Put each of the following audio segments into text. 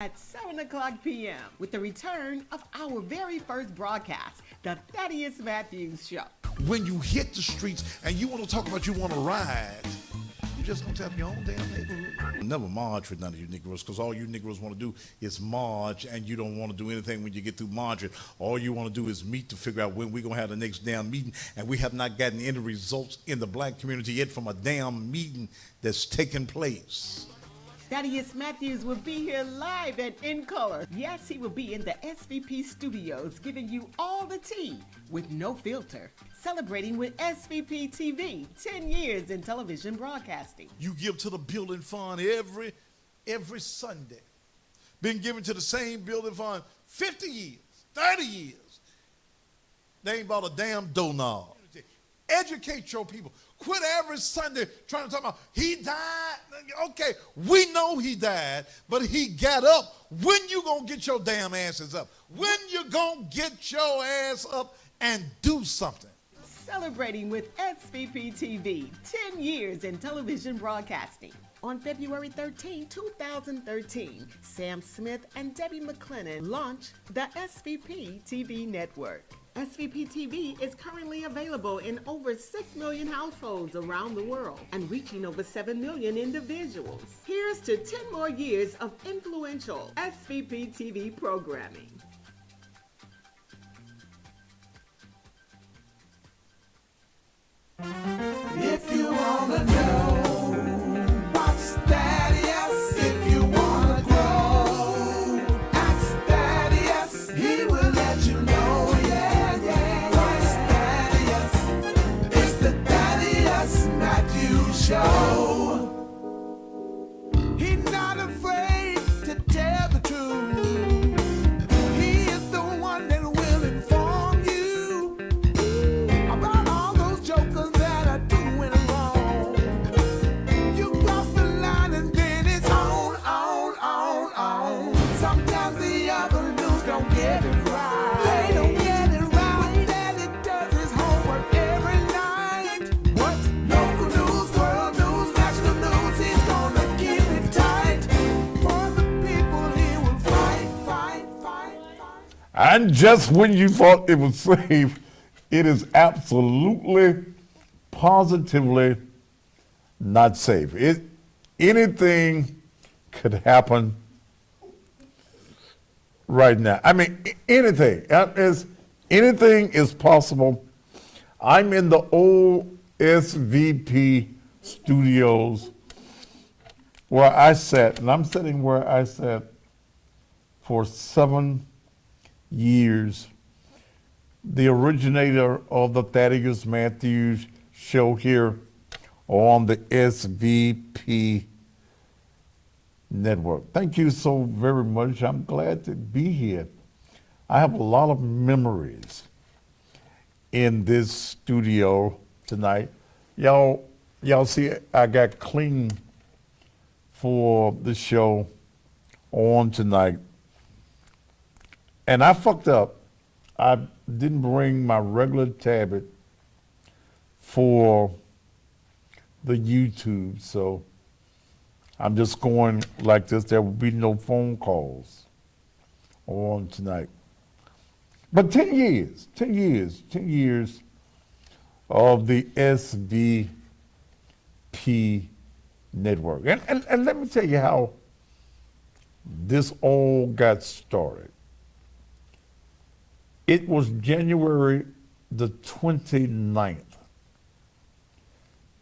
At 7 o'clock p.m. with the return of our very first broadcast, the Thaddeus Matthews Show. When you hit the streets and you want to talk about you want to ride, you just gonna tap your own damn neighborhood. Never march with none of you Negroes, because all you Negroes want to do is march, and you don't want to do anything when you get through marching. All you want to do is meet to figure out when we're gonna have the next damn meeting, and we have not gotten any results in the black community yet from a damn meeting that's taking place. Thaddeus Matthews will be here live and in color. Yes, he will be in the SVP studios giving you all the tea with no filter. Celebrating with SVP TV, 10 years in television broadcasting. You give to the building fund every Sunday. Been giving to the same building fund 50 years, 30 years. They ain't bought a damn doorknob. Educate your people. Quit every Sunday trying to talk about he died. Okay, we know he died, but he got up. When you gonna get your damn asses up? When you gonna get your ass up and do something? Celebrating with SVP TV, 10 years in television broadcasting. On February 13, 2013, Sam Smith and Debbie McClennan launched the SVP TV network. SVP TV is currently available in over 6 million households around the world and reaching over 7 million individuals. Here's to 10 more years of influential SVP TV programming. If you wanna know, watch Thaddeus. If you wanna grow, ask Thaddeus. He will let you know, yeah. Watch Thaddeus. It's the Thaddeus Matthews Show. He's not afraid to tell the truth. He is the one that will inform you about all those jokers that are doing wrong. You cross the line and then it's on. Sometimes the other news don't get it right. They don't get it right. But Daddy does his homework every night. What's local news, world news, national news? He's gonna keep it tight. For the people he will fight. And just when you thought it was safe, it is absolutely, positively not safe. Anything could happen right now. I mean, anything. Anything is possible. I'm in the old SVP studios where I sat, and I'm sitting where I sat for 7 years. The originator of the Thaddeus Matthews Show here on the SVP network. Thank you so very much. I'm glad to be here. I have a lot of memories in this studio tonight. Y'all see I got clean for the show on tonight. And I fucked up. I didn't bring my regular tablet for the YouTube, so I'm just going like this. There will be no phone calls on tonight. But 10 years of the SVP network. And let me tell you how this all got started. It was January the 29th,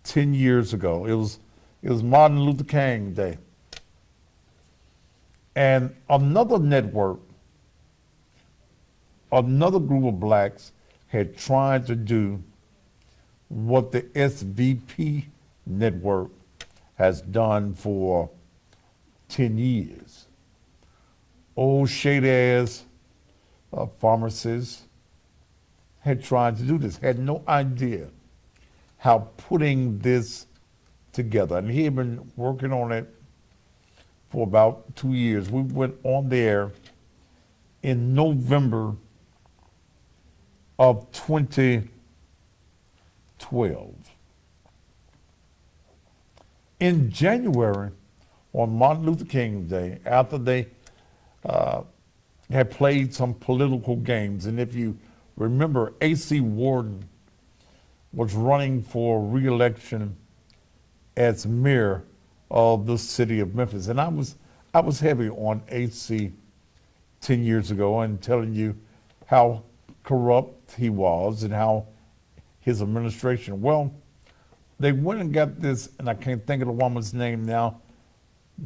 10 years ago. It was Martin Luther King Day. And another network, another group of blacks had tried to do what the SVP network has done for 10 years. Old shady ass pharmacists had tried to do this, had no idea how putting this together. And he had been working on it for about 2 years. We went on there in November of 2012. In January, on Martin Luther King Day, after they had played some political games. And if you remember, A.C. Warden was running for re-election as mayor of the city of Memphis. And I was heavy on A.C. 10 years ago and telling you how corrupt he was and how his administration. Well, they went and got this, and I can't think of the woman's name now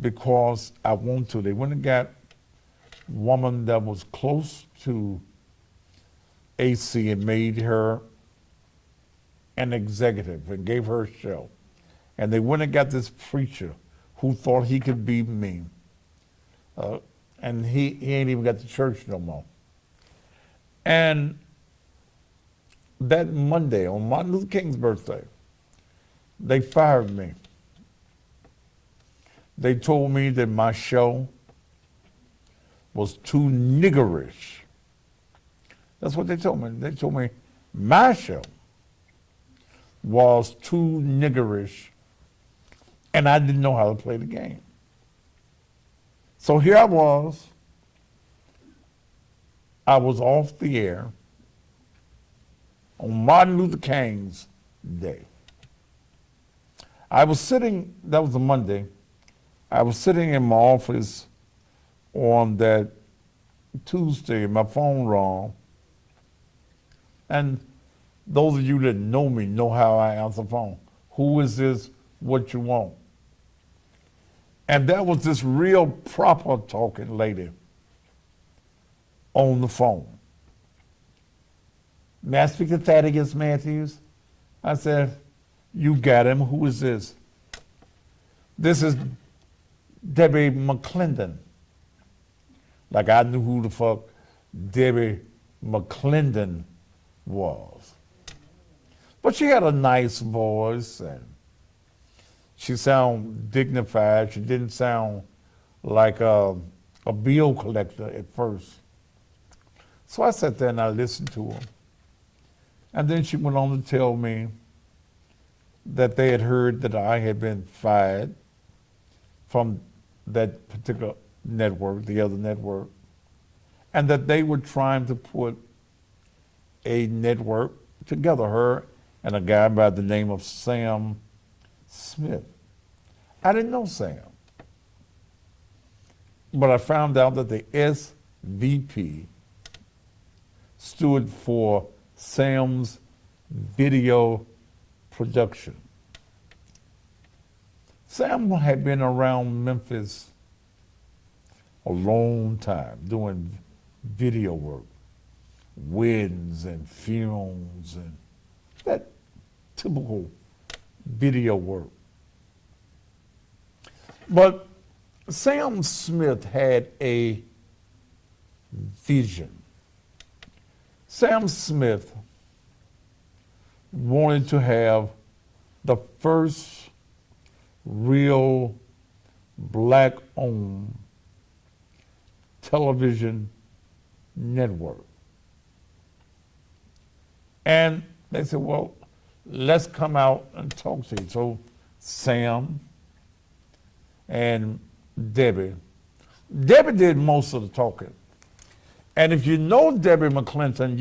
because I want to. They went and got a woman that was close to AC and made her an executive and gave her a show. And they went and got this preacher who thought he could be me. And he ain't even got to church no more. And that Monday, on Martin Luther King's birthday, they fired me. They told me that my show was too niggerish. That's what they told me. They told me my show was too niggerish, and I didn't know how to play the game. So here I was off the air on Martin Luther King's day. I was sitting, that was a Monday, I was sitting in my office on that Tuesday, my phone rang, and those of you that know me know how I answer the phone. Who is this? What you want? And there was this real proper talking lady on the phone. May I speak to Thaddeus Matthews? I said, you got him. Who is this? This is Debbie McClendon. Like I knew who the fuck Debbie McClendon was. But she had a nice voice and she sounded dignified. She didn't sound like a bill collector at first. So I sat there and I listened to her. And then she went on to tell me that they had heard that I had been fired from that particular network, the other network, and that they were trying to put a network together, her and a guy by the name of Sam Smith. I didn't know Sam, but I found out that the SVP stood for Sam's Video Production. Sam had been around Memphis a long time doing video work, weddings and funerals and that typical video work. But Sam Smith had a vision. Sam Smith wanted to have the first real black-owned television network. And they said, well, let's come out and talk to you. So Sam and Debbie did most of the talking. And if you know Debbie McClendon,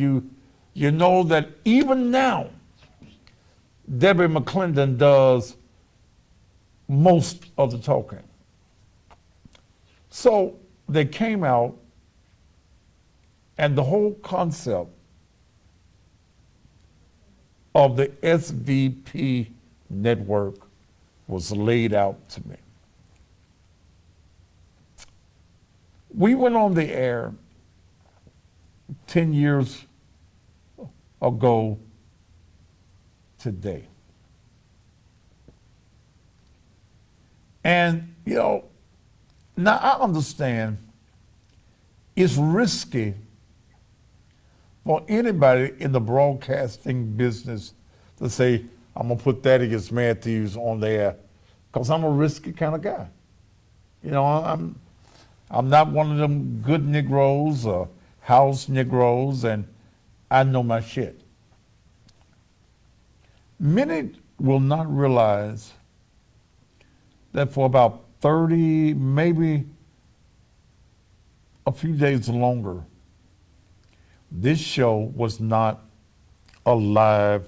you know that even now, Debbie McClendon does most of the talking. So they came out, and the whole concept of the SVP network was laid out to me. We went on the air 10 years ago today. And, you know, now I understand it's risky for anybody in the broadcasting business to say, I'm going to put Thaddeus Matthews on there because I'm a risky kind of guy. You know, I'm not one of them good Negroes or house Negroes, and I know my shit. Many will not realize that for about 30, maybe a few days longer, this show was not a live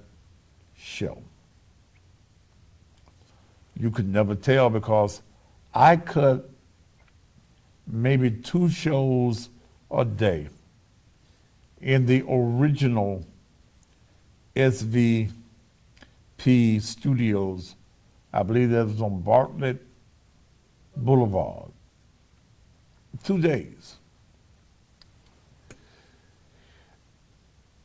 show. You could never tell because I cut maybe 2 shows a day in the original SVP studios. I believe that was on Bartlett Boulevard. 2 days.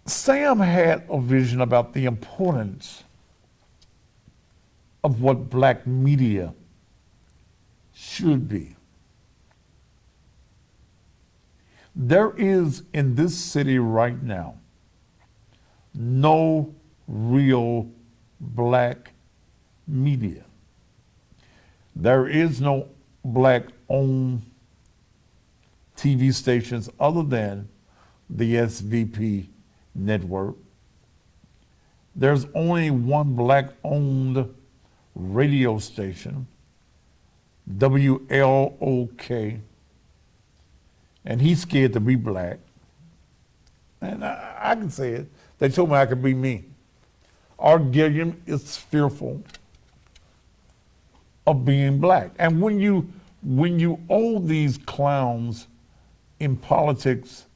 Sam had a vision about the importance of what black media should be. There is in this city right now no real black media. There is no black-owned TV stations other than the SVP network. There's only one black-owned radio station, WLOK, and he's scared to be black. And I can say it. They told me I could be me. Art Gilliam is fearful of being black. And when you owe these clowns in politics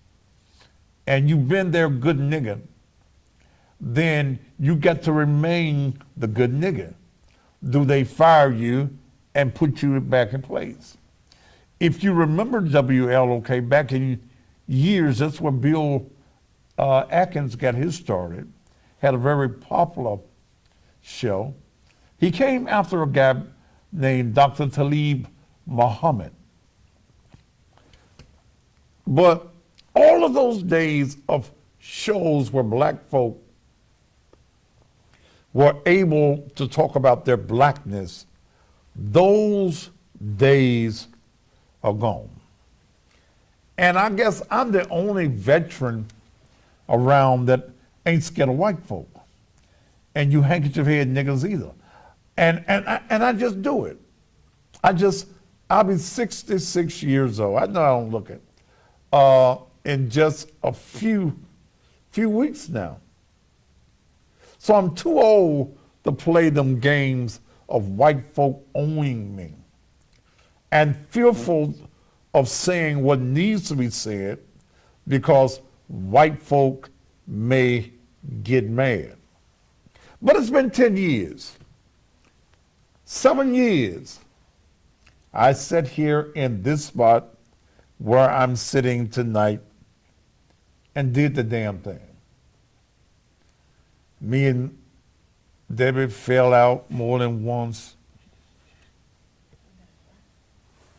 and you've been their good nigga, then you got to remain the good nigga. Do they fire you and put you back in place? If you remember WLOK back in years, that's where Bill Atkins got his started, had a very popular show. He came after a guy named Dr. Talib Muhammad. But all of those days of shows where black folk were able to talk about their blackness, those days are gone. And I guess I'm the only veteran around that ain't scared of white folk. And you handkerchief head niggas either. And I just do it. I'll be 66 years old. I know I don't look it. In just a few weeks now. So I'm too old to play them games of white folk owning me and fearful of saying what needs to be said because white folk may get mad. But it's been 10 years, 7 years. I sat here in this spot where I'm sitting tonight and did the damn thing. Me and Debbie fell out more than once.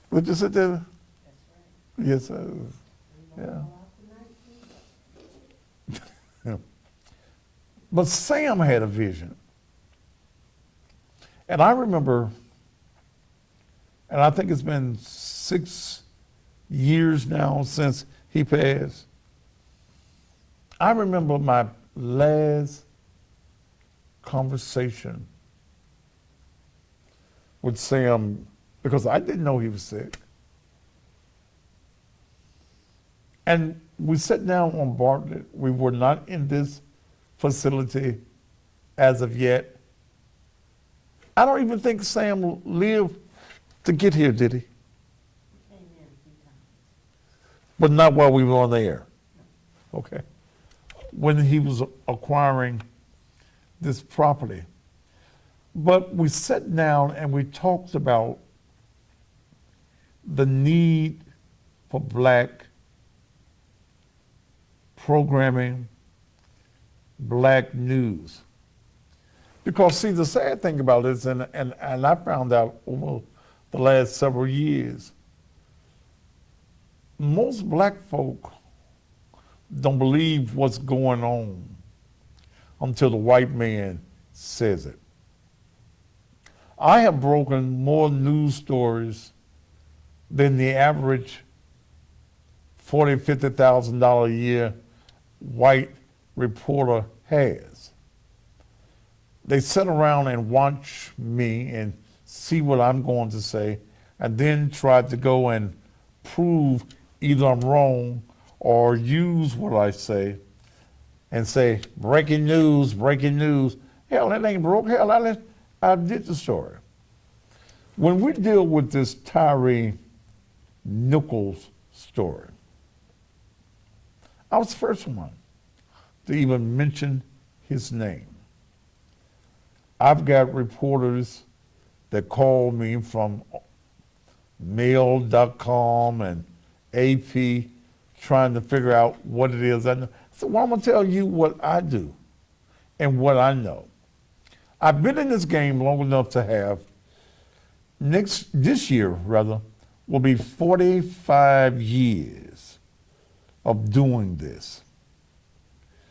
What you said, Debbie? Yes, sir. Yeah. But Sam had a vision. And I remember, and I think it's been 6 years now since he passed. I remember my last conversation with Sam because I didn't know he was sick. And we sat down on Bartlett. We were not in this facility as of yet. I don't even think Sam lived to get here, did he? Came in a few times. But not while we were on the air. Okay. When he was acquiring this property. But we sat down and we talked about the need for black programming, black news. Because see, the sad thing about this, and I found out over the last several years, most black folk don't believe what's going on until the white man says it. I have broken more news stories than the average $40,000, $50,000 a year white reporter has. They sit around and watch me and see what I'm going to say and then try to go and prove either I'm wrong or use what I say and say, breaking news, breaking news. Hell, that ain't broke. Hell, I did the story. When we deal with this Tyree Nichols story, I was the first one to even mention his name. I've got reporters that call me from mail.com and AP trying to figure out what it is I know. So well, I'm going to tell you what I do and what I know. I've been in this game long enough to have, this year will be 45 years of doing this.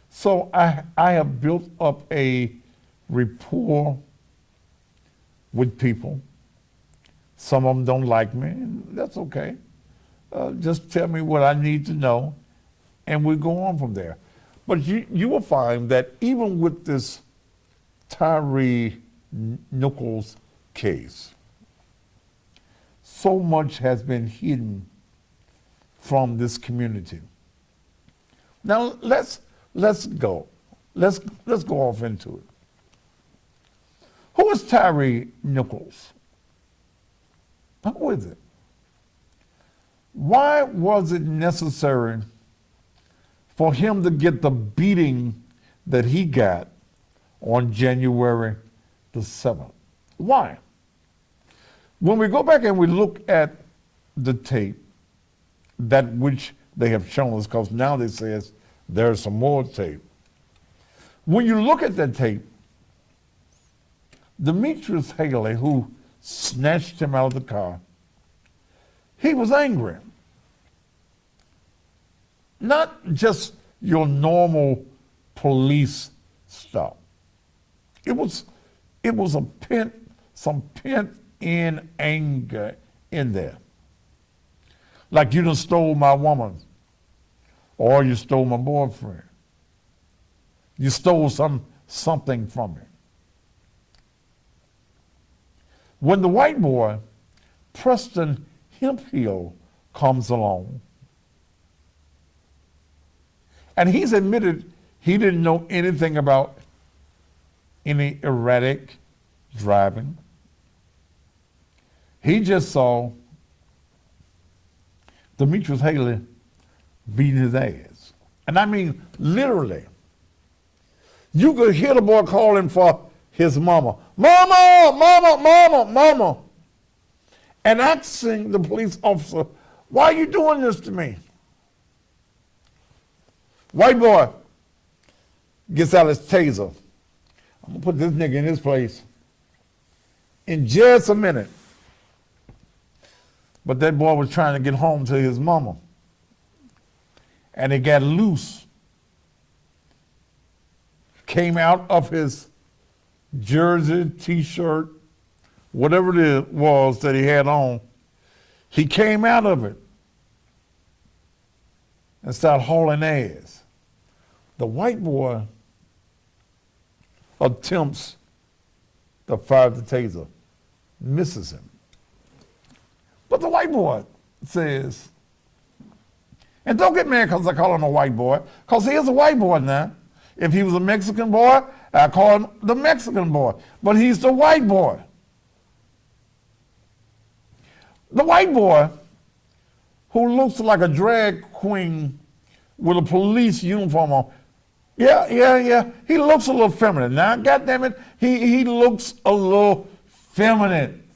So I have built up a rapport with people. Some of them don't like me, and that's okay. Just tell me what I need to know, and we go on from there. But you will find that even with this Tyree Nichols case, so much has been hidden from this community. Now let's go. Let's go off into it. Who is Tyree Nichols? Who is it? Why was it necessary for him to get the beating that he got on January the 7th? Why? When we go back and we look at the tape, that which they have shown us, because now they says there's some more tape. When you look at that tape, Demetrius Haley, who snatched him out of the car, he was angry. Not just your normal police stuff. It was some pent in anger in there. Like you done stole my woman, or you stole my boyfriend. You stole something from me. When the white boy, Preston Hemphill, comes along, and he's admitted he didn't know anything about any erratic driving. He just saw Demetrius Haley beating his ass. And I mean, literally. You could hear the boy calling for his mama. Mama, mama, mama, mama. And asking the police officer, why are you doing this to me? White boy gets out his taser. I'm gonna put this nigga in his place in just a minute. But that boy was trying to get home to his mama. And it got loose. Came out of his jersey, t-shirt, whatever it was that he had on. He came out of it and started hauling ass. The white boy attempts to fire the taser, misses him. But the white boy says, and don't get mad because I call him a white boy, because he is a white boy now. If he was a Mexican boy, I call him the Mexican boy. But he's the white boy. The white boy who looks like a drag queen with a police uniform on. Yeah. He looks a little feminine. Now, goddammit, he looks a little feminine.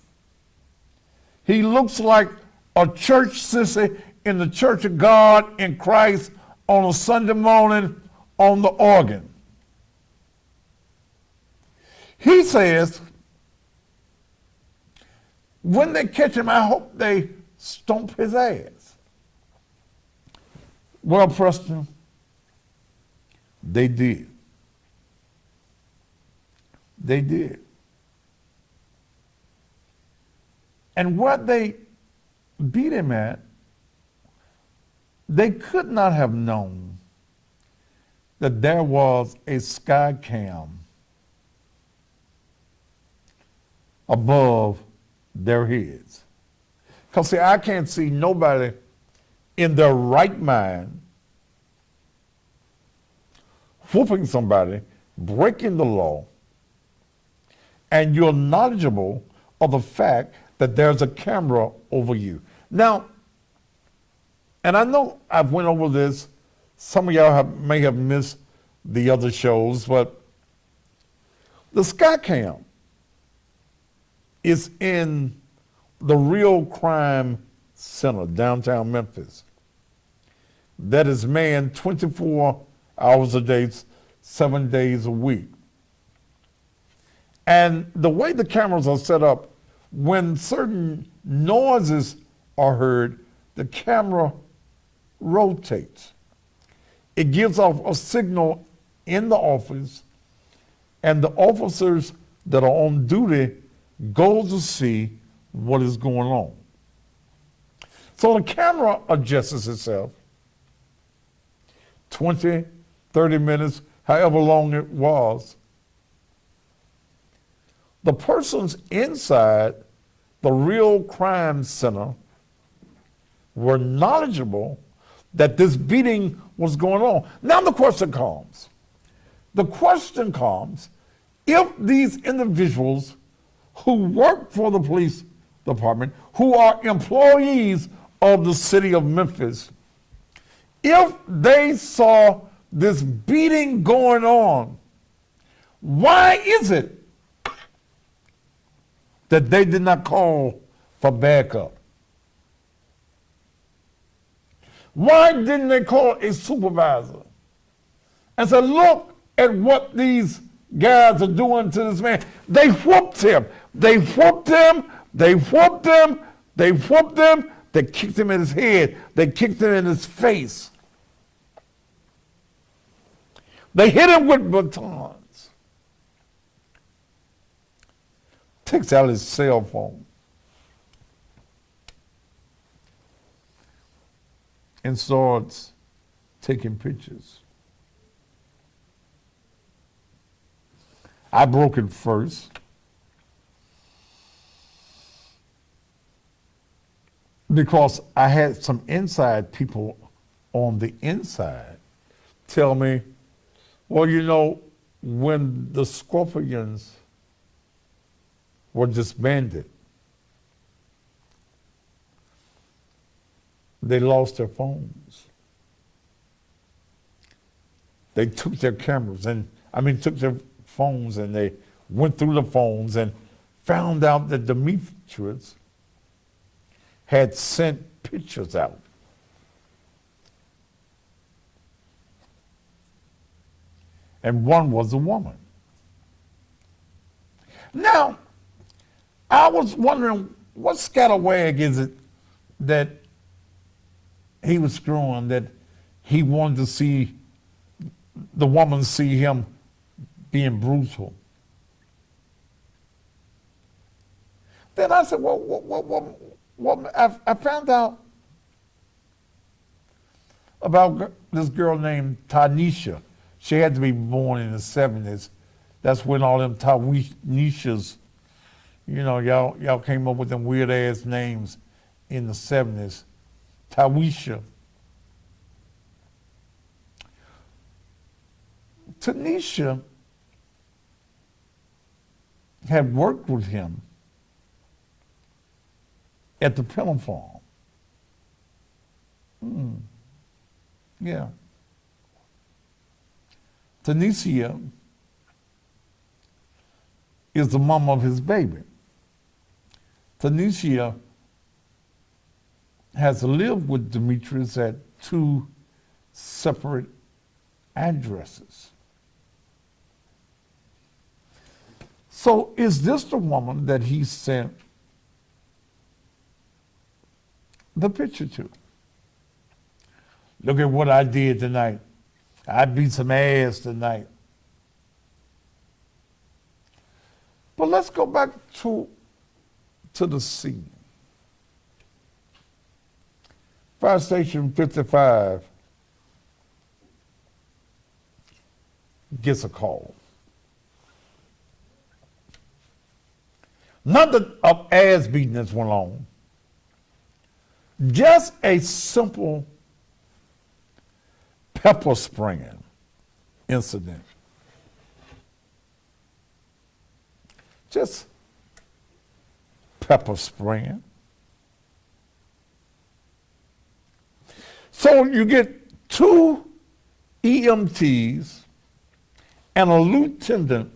He looks like a church sissy in the Church of God in Christ on a Sunday morning on the organ. He says, when they catch him, I hope they stomp his ass. Well, Preston, they did. They did. And what they beat him at, they could not have known that there was a sky cam above their heads. Because see, I can't see nobody in their right mind, whooping somebody, breaking the law, and you're knowledgeable of the fact that there's a camera over you. Now, and I know I've went over this, some of y'all may have missed the other shows, but the Skycam is in the Real Crime Center, downtown Memphis, that is manned 24 hours a day, 7 days a week. And the way the cameras are set up, when certain noises are heard, the camera rotates. It gives off a signal in the office, and the officers that are on duty go to see what is going on. So the camera adjusts itself 20, 30 minutes, however long it was. The persons inside the Real Crime Center were knowledgeable that this beating was going on. Now the question comes. If these individuals who work for the police department, who are employees of the city of Memphis, if they saw this beating going on, why is it that they did not call for backup? Why didn't they call a supervisor and say, look at what these guys are doing to this man? They whooped him. They whooped him. They whooped him. They whooped him. They kicked him in his head. They kicked him in his face. They hit him with batons. Takes out his cell phone and starts taking pictures. I broke it first. Because I had some inside people on the inside tell me, well, you know, when the Scorpions were disbanded, they lost their phones. They took their cameras took their phones, and they went through the phones and found out that Demetrius had sent pictures out. And one was a woman. Now, I was wondering, what scatterwag is it that he was screwing, that he wanted to see the woman see him being brutal? Then I said, well, I found out about this girl named Tanisha. She had to be born in the 70s. That's when all them Tanishas, you know, y'all came up with them weird ass names in the 70s. Tawisha. Tanisha had worked with him at the Pelham Farm. Yeah. Tanisha is the mom of his baby. Tanisha has lived with Demetrius at 2 separate addresses. So is this the woman that he sent the picture to? Look at what I did tonight. I beat some ass tonight. But let's go back to the scene. Fire Station 55 gets a call. Not that ass beating that's went on, Just a simple pepper spraying incident. Just pepper spraying. So you get 2 EMTs and a lieutenant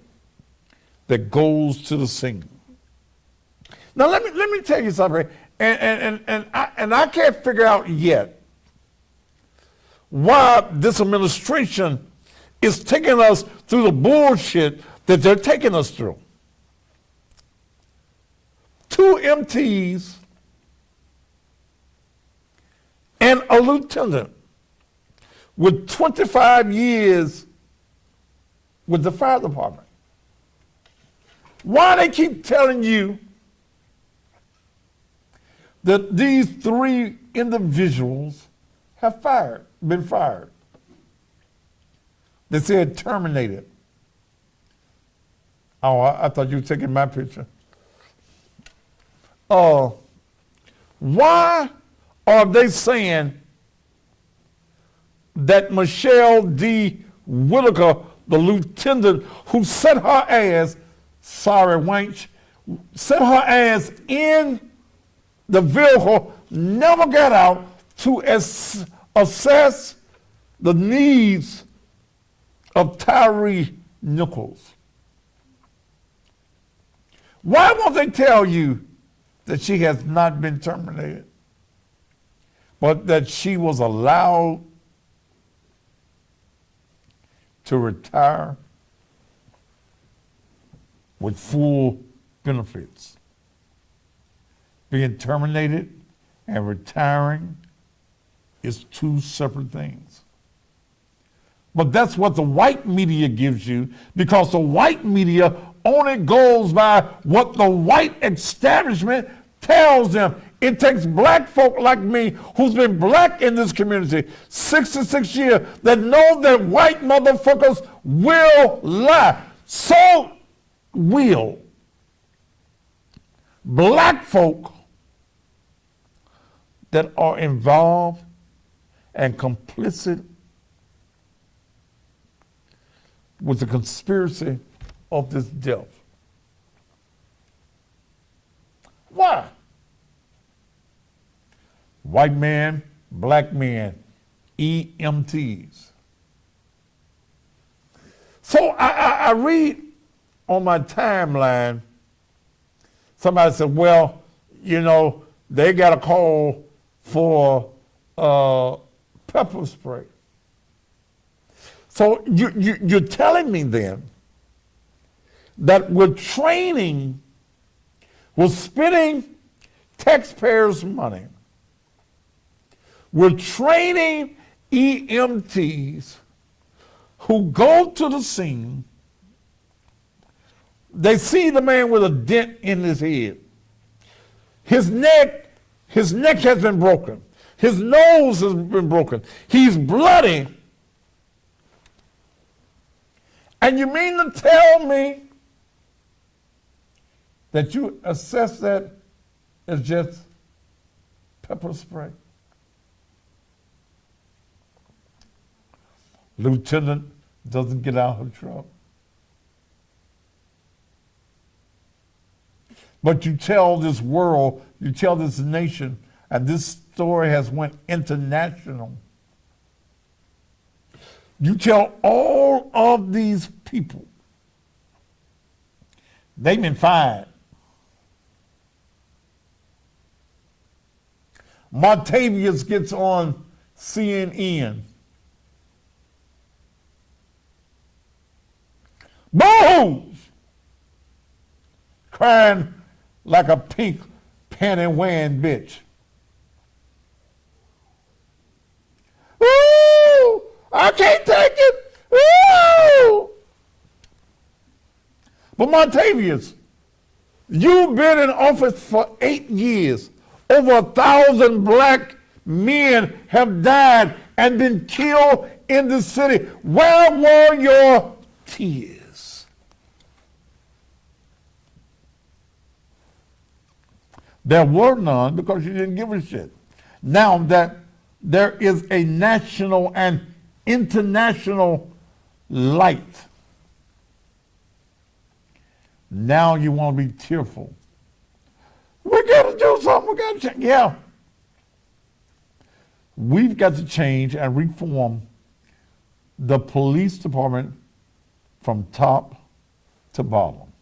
that goes to the scene. Now let me tell you something, and I can't figure out yet why this administration is taking us through the bullshit that they're taking us through. 2 MTs and a lieutenant with 25 years with the fire department. Why they keep telling you that these 3 individuals have been fired? They said terminated. Oh, I thought you were taking my picture. Why are they saying that Michelle D. Whitaker, the lieutenant who set her ass, sorry wench, set her ass in the vehicle, never got out to assess the needs of Tyree Nichols? Why won't they tell you that she has not been terminated, but that she was allowed to retire with full benefits? Being terminated and retiring is 2 separate things. But that's what the white media gives you, because the white media only goes by what the white establishment tells them. It takes black folk like me, who's been black in this community 66 years, that know that white motherfuckers will lie. So will black folk that are involved and complicit with the conspiracy of this death. Why? White man, black man, EMTs. So I read on my timeline, somebody said, well, you know, they got a call for pepper spray. So you're telling me then that we're training, we're spending taxpayers' money, we're training EMTs who go to the scene, they see the man with a dent in his head. His neck has been broken. His nose has been broken. He's bloody. And you mean to tell me that you assess that as just pepper spray? Lieutenant doesn't get out of trouble. But you tell this world, you tell this nation, and this story has went international. You tell all of these people they've been fired. Martavius gets on CNN. Boos! Crying like a pink panty wearing bitch. Ooh! I can't take it! Ooh! But Martavius, you've been in office for 8 years. Over 1,000 black men have died and been killed in the city. Where were your tears? There were none because you didn't give a shit. Now that there is a national and international light, now you want to be tearful. We got to do something. We got to change. Yeah. We've got to change and reform the police department from top to bottom.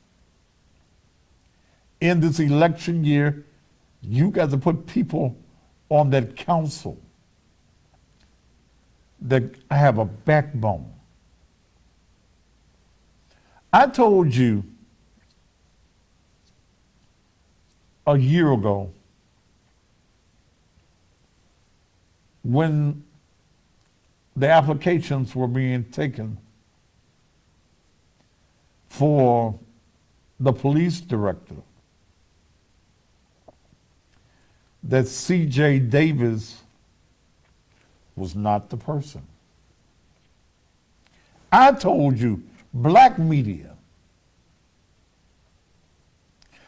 In this election year, you got to put people on that council that have a backbone. I told you a year ago when the applications were being taken for the police director that C.J. Davis was not the person. I told you, black media,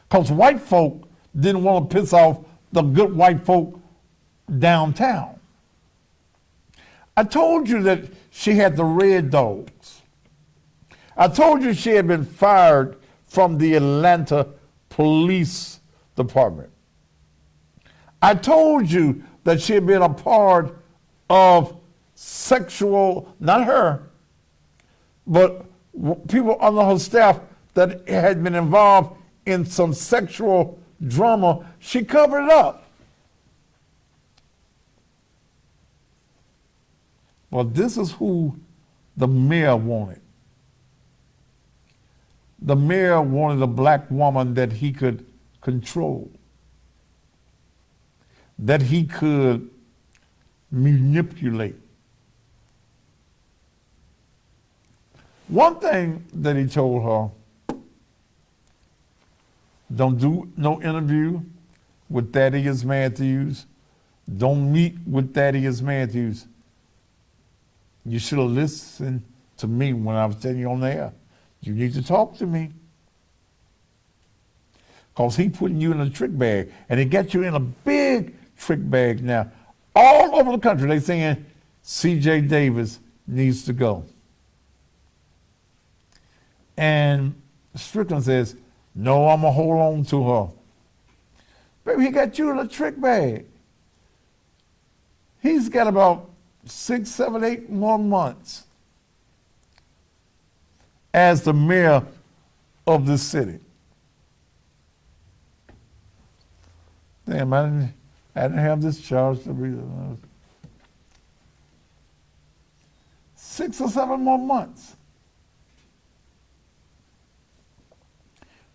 because white folk didn't want to piss off the good white folk downtown. I told you that she had the red dogs. I told you she had been fired from the Atlanta Police Department. I told you that she had been a part of sexual, not her, but people under her staff that had been involved in some sexual drama. She covered it up. Well, this is who the mayor wanted. The mayor wanted a black woman that he could control, that he could manipulate. One thing that he told her, don't do no interview with Thaddeus Matthews. Don't meet with Thaddeus Matthews. You should have listened to me when I was telling you on the air. You need to talk to me. Because he putting you in a trick bag. And he got you in a big trick bag now. All over the country, they saying C.J. Davis needs to go. And Strickland says, no, I'm going to hold on to her. Baby, he got you in a trick bag. He's got about 6, 7, 8 more months as the mayor of this city. Damn, I didn't have this charge to be 6 or 7 more months.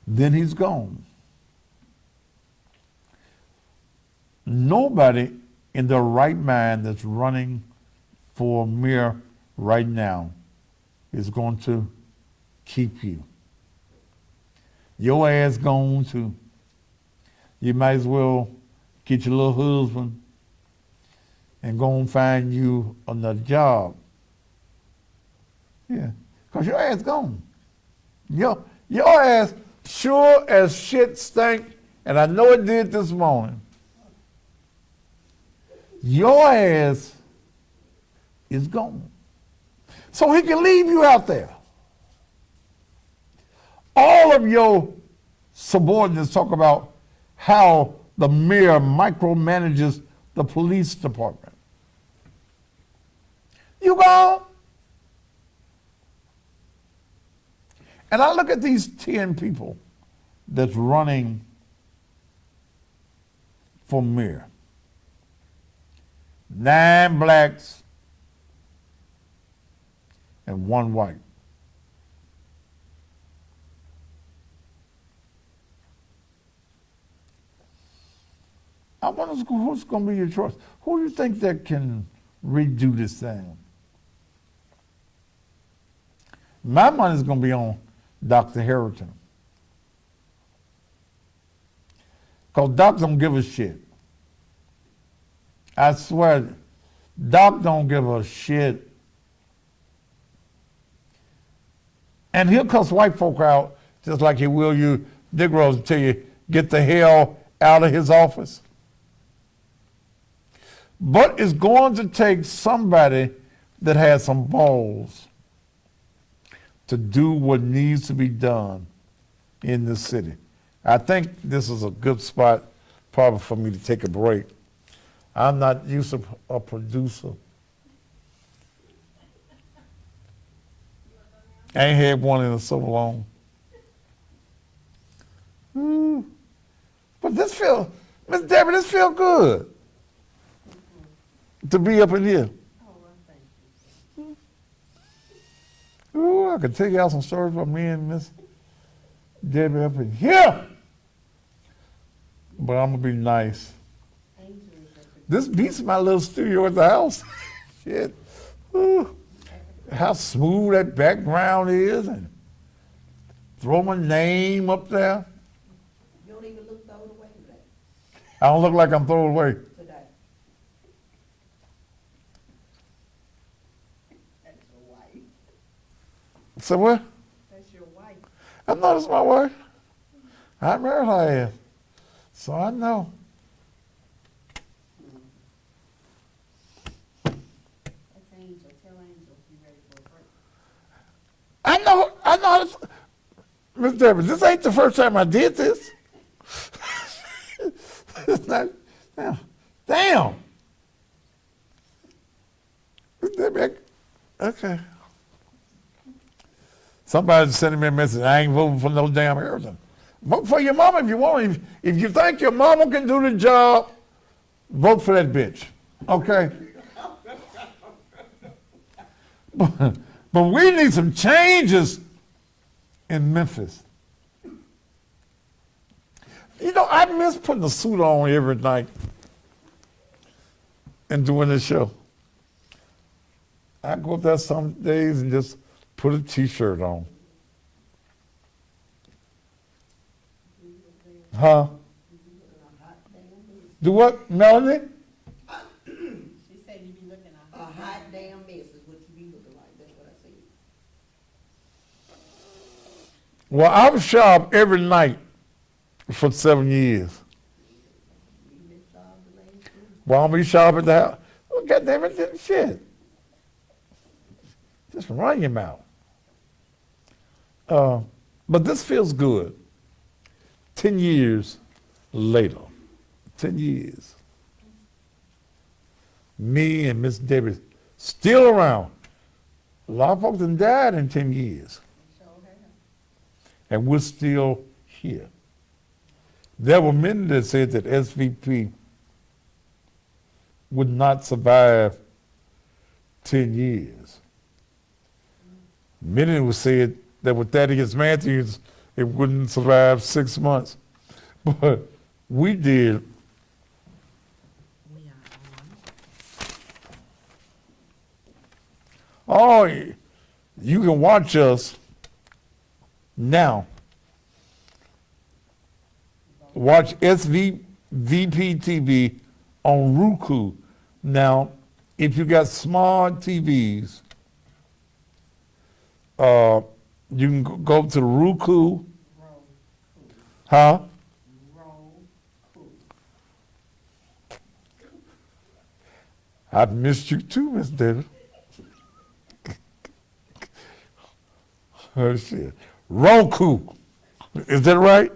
Then he's gone. Nobody in their right mind that's running for mayor right now is going to keep you. Your ass gone too. You might as well get your little husband and go and find you another job. Yeah, because your ass gone. Your ass sure as shit stink, and I know it did this morning. Your ass is gone. So he can leave you out there. All of your subordinates talk about how the mayor micromanages the police department. You gone? And I look at these 10 people that's running for mayor. 9 blacks and 1 white. I wonder who's going to be your choice. Who do you think that can redo this thing? My money's going to be on Dr. Harrington. Because Doc don't give a shit. I swear, Doc don't give a shit. And he'll cuss white folk out just like he will you Negroes until you get the hell out of his office. But it's going to take somebody that has some balls to do what needs to be done in this city. I think this is a good spot probably for me to take a break. I'm not used to a producer. I ain't had one in so long. But this feel, Miss Deborah, this feel good to be up in here. Oh, well, thank you. Ooh, I could tell y'all some stories about me and Miss Debbie up in here. But I'm gonna be nice. Angel is at the This beats my little studio at the house. Shit. Ooh. How smooth that background is, and throw my name up there. You don't even look the other way today. I don't look like I'm thrown away. Today. That's your wife. So what? That's your wife. I know that's my wife. I married her ass. So I know. That's Angel. Tell Angel if you're ready for a break. I know. Miss Deborah, this ain't the first time I did this. It's not, damn. Miss Deborah, okay. Somebody's sending me a message, I ain't voting for no damn Arizona. Vote for your mama if you want. If you think your mama can do the job, vote for that bitch, okay? But we need some changes in Memphis. You know, I miss putting a suit on every night and doing this show. I go up there some days and just put a t-shirt on. Huh? Do what, Melanie? She said you be looking at A hot damn mess is what you be looking like. That's what I said. Well, I was sharp every night for 7 years. You been job the last week. Why don't we sharp at the house? Oh, God damn it, shit. Just run your mouth. But this feels good. 10 years later. 10 years. Me and Miss Debbie still around. A lot of folks have died in 10 years. And we're still here. There were many that said that SVP would not survive 10 years. Many would say that with Thaddeus Matthews, it wouldn't survive 6 months. But we did. We are on. Oh, you can watch us now. Watch SVP TV on Roku. Now, if you got smart TVs, you can go to the Roku. Huh? I've missed you too, Miss David. Oh shit. Roku. Is that right?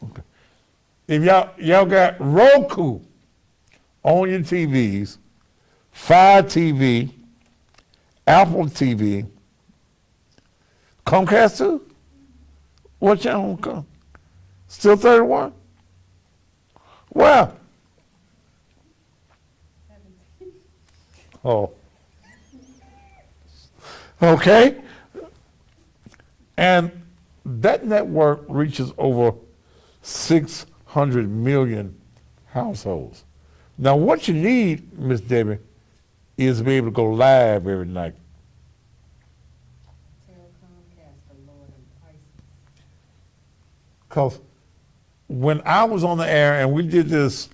Okay. If y'all got Roku on your TVs, Fire TV, Apple TV, Comcast too? What channel come? Still 31? Wow. Oh. Okay. And that network reaches over 600 million households. Now, what you need, Miss Debbie, is to be able to go live every night. Tell Comcast to lower them prices. Because when I was on the air and we did this,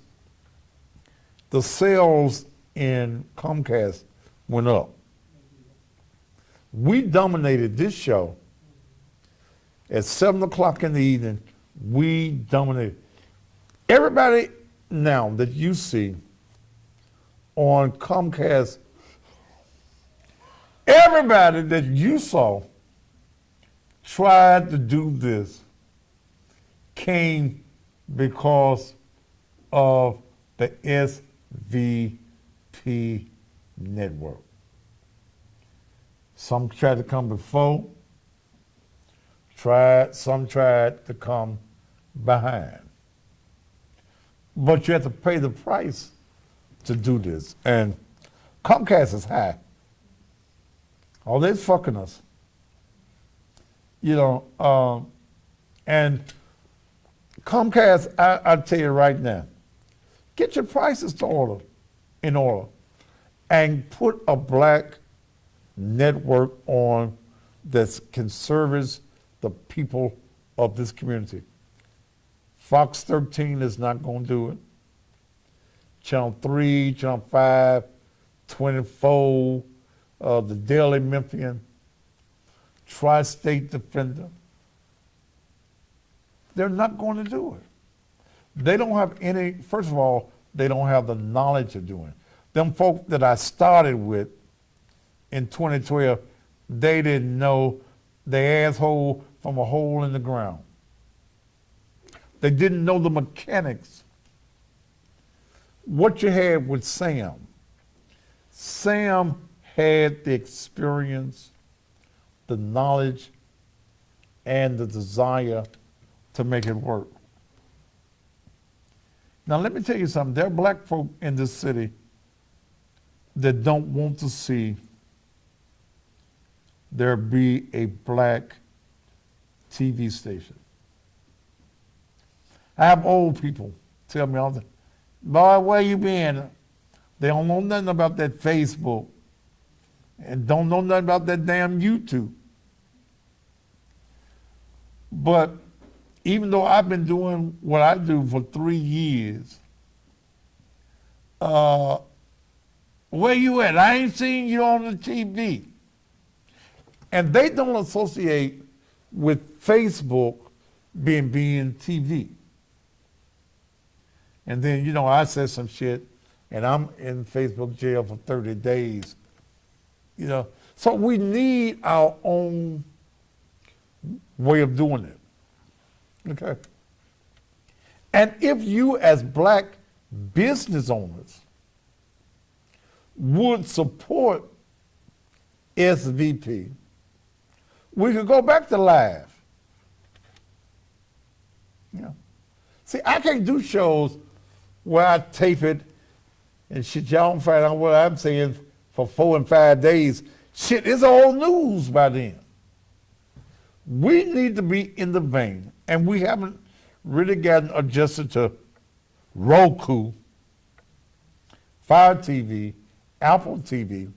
the sales in Comcast went up. We dominated this show at 7 o'clock in the evening. We dominated. Everybody now that you see on Comcast, everybody that you saw tried to do this came because of the SVP network. Some tried to come before, some tried to come behind. But you have to pay the price to do this. And Comcast is high. Oh, they're fucking us. You know, and Comcast, I'll tell you right now, get your prices in order, and put a black network on that can service the people of this community. Fox 13 is not going to do it. Channel 3, Channel 5, 24, the Daily Memphian, Tri-State Defender. They're not going to do it. They don't have any, first of all, they don't have the knowledge of doing it. Them folk that I started with in 2012, they didn't know the asshole from a hole in the ground. They didn't know the mechanics. What you had with Sam had the experience, the knowledge, and the desire to make it work. Now let me tell you something. There are black folk in this city that don't want to see there be a black TV station. I have old people tell me all the time, boy, where you been? They don't know nothing about that Facebook and don't know nothing about that damn YouTube. But even though I've been doing what I do for 3 years, where you at? I ain't seen you on the TV. And they don't associate with Facebook being TV. And then, you know, I said some shit and I'm in Facebook jail for 30 days. You know, so we need our own way of doing it. Okay. And if you as black business owners would support SVP, we could go back to live. You know. See, I can't do shows where I tape it and shit, y'all don't find out what I'm saying for 4 and 5 days. Shit, it's old news by then. We need to be in the vein, and we haven't really gotten adjusted to Roku, Fire TV, Apple TV,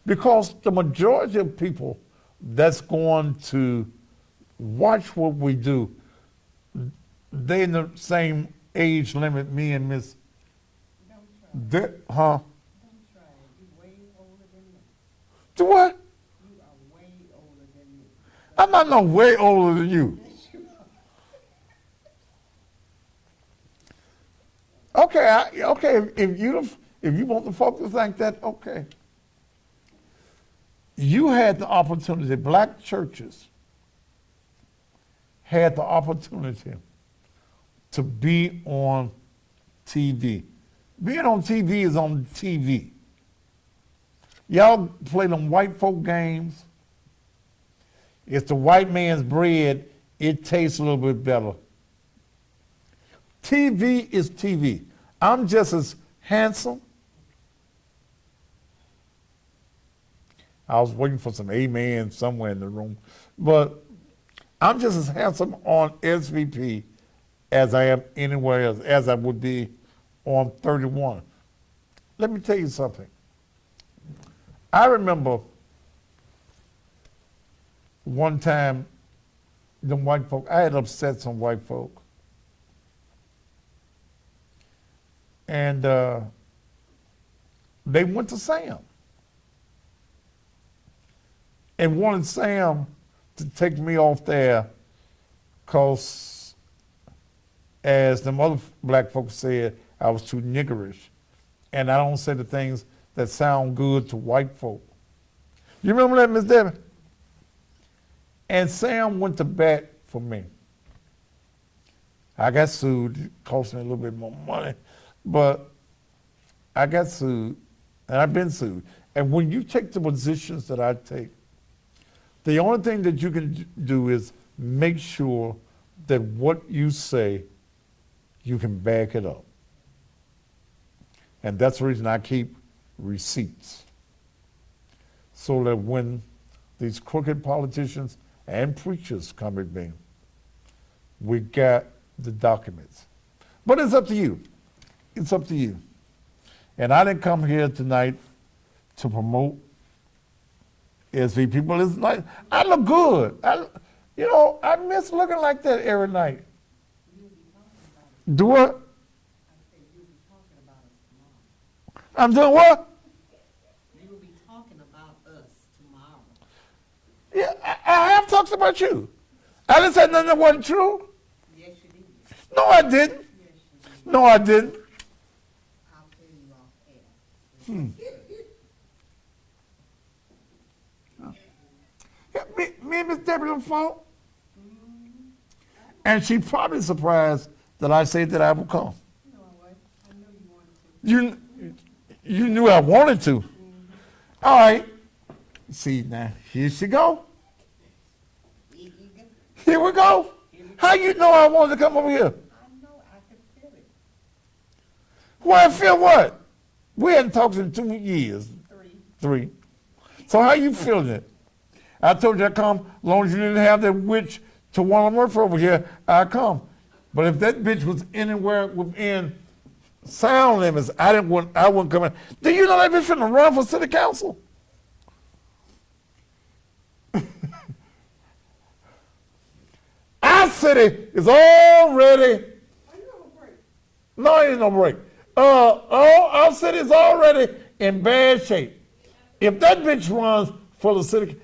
because the majority of people that's going to watch what we do, they in the same age limit, me and Miss. Don't try. Huh? Don't try. You're way older than me. Do what? You are way older than me. I'm not no way older than you. Okay, okay. If you want the folk to think that, okay. You had the opportunity. Black churches had the opportunity to be on TV. Being on TV is on TV. Y'all play them white folk games. It's the white man's bread. It tastes a little bit better. TV is TV. I'm just as handsome. I was waiting for some amen somewhere in the room. But I'm just as handsome on SVP as I am anywhere else, as I would be on 31. Let me tell you something. I remember one time, the white folk, I had upset some white folk. And they went to Sam and wanted Sam to take me off there because, as the other black folks said, I was too niggerish. and I don't say the things that sound good to white folk. You remember that, Miss Debbie? And Sam went to bat for me. I got sued. It cost me a little bit more money, but I got sued, and I've been sued. And when you take the positions that I take, the only thing that you can do is make sure that what you say, you can back it up. And that's the reason I keep receipts. So that when these crooked politicians and preachers come at me, we got the documents. But it's up to you. It's up to you. And I didn't come here tonight to promote SVP, but it's like, I look good. I miss looking like that every night. Do what? I'm doing what? You will be talking about us tomorrow. Yeah, I have talked about you. I didn't say nothing that wasn't true. Yes, you did. No, I didn't. Yes, you did. No, I didn't. I'll tell you off air. Yeah, me and Miss Debbie on the phone. And she probably surprised that I said that I would come. No, I wasn't. I know you wanted to. You knew I wanted to. All right. See, now, here she go. Here we go. How you know I wanted to come over here? I know, I can feel it. Well, I feel what? We hadn't talked in 2 years. 3. So how you feeling it? I told you I'd come, as long as you didn't have that witch to want to work for over here, I'd come. But if that bitch was anywhere within sound limits, I wouldn't come in. Do you know that bitch finna run for city council? Our city is already. Are you on a break? No, it ain't no break. Our city is already in bad shape. If that bitch runs for the city,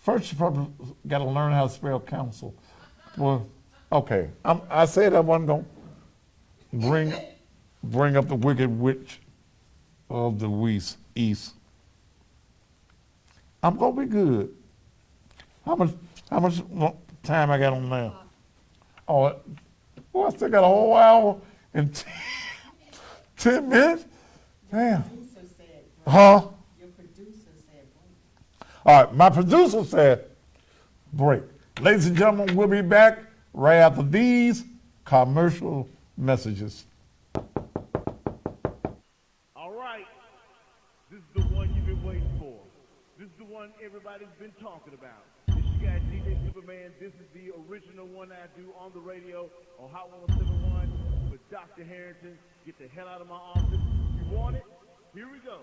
first you probably got to learn how to spell council. Well, okay. I said I wasn't going to bring up the wicked witch of the East. I'm going to be good. How much time I got on now? Oh, I still got a whole hour and 10 minutes? Damn. Producer said, Huh? your producer said, break. All right, my producer said break. Ladies and gentlemen, we'll be back right after these commercial messages. All right, this is the one you've been waiting for. This is the one everybody's been talking about. This you got DJ Superman. This is the original one I do on the radio on Hot 107.1 with Dr. Harrington. Get the hell out of my office. You want it? Here we go.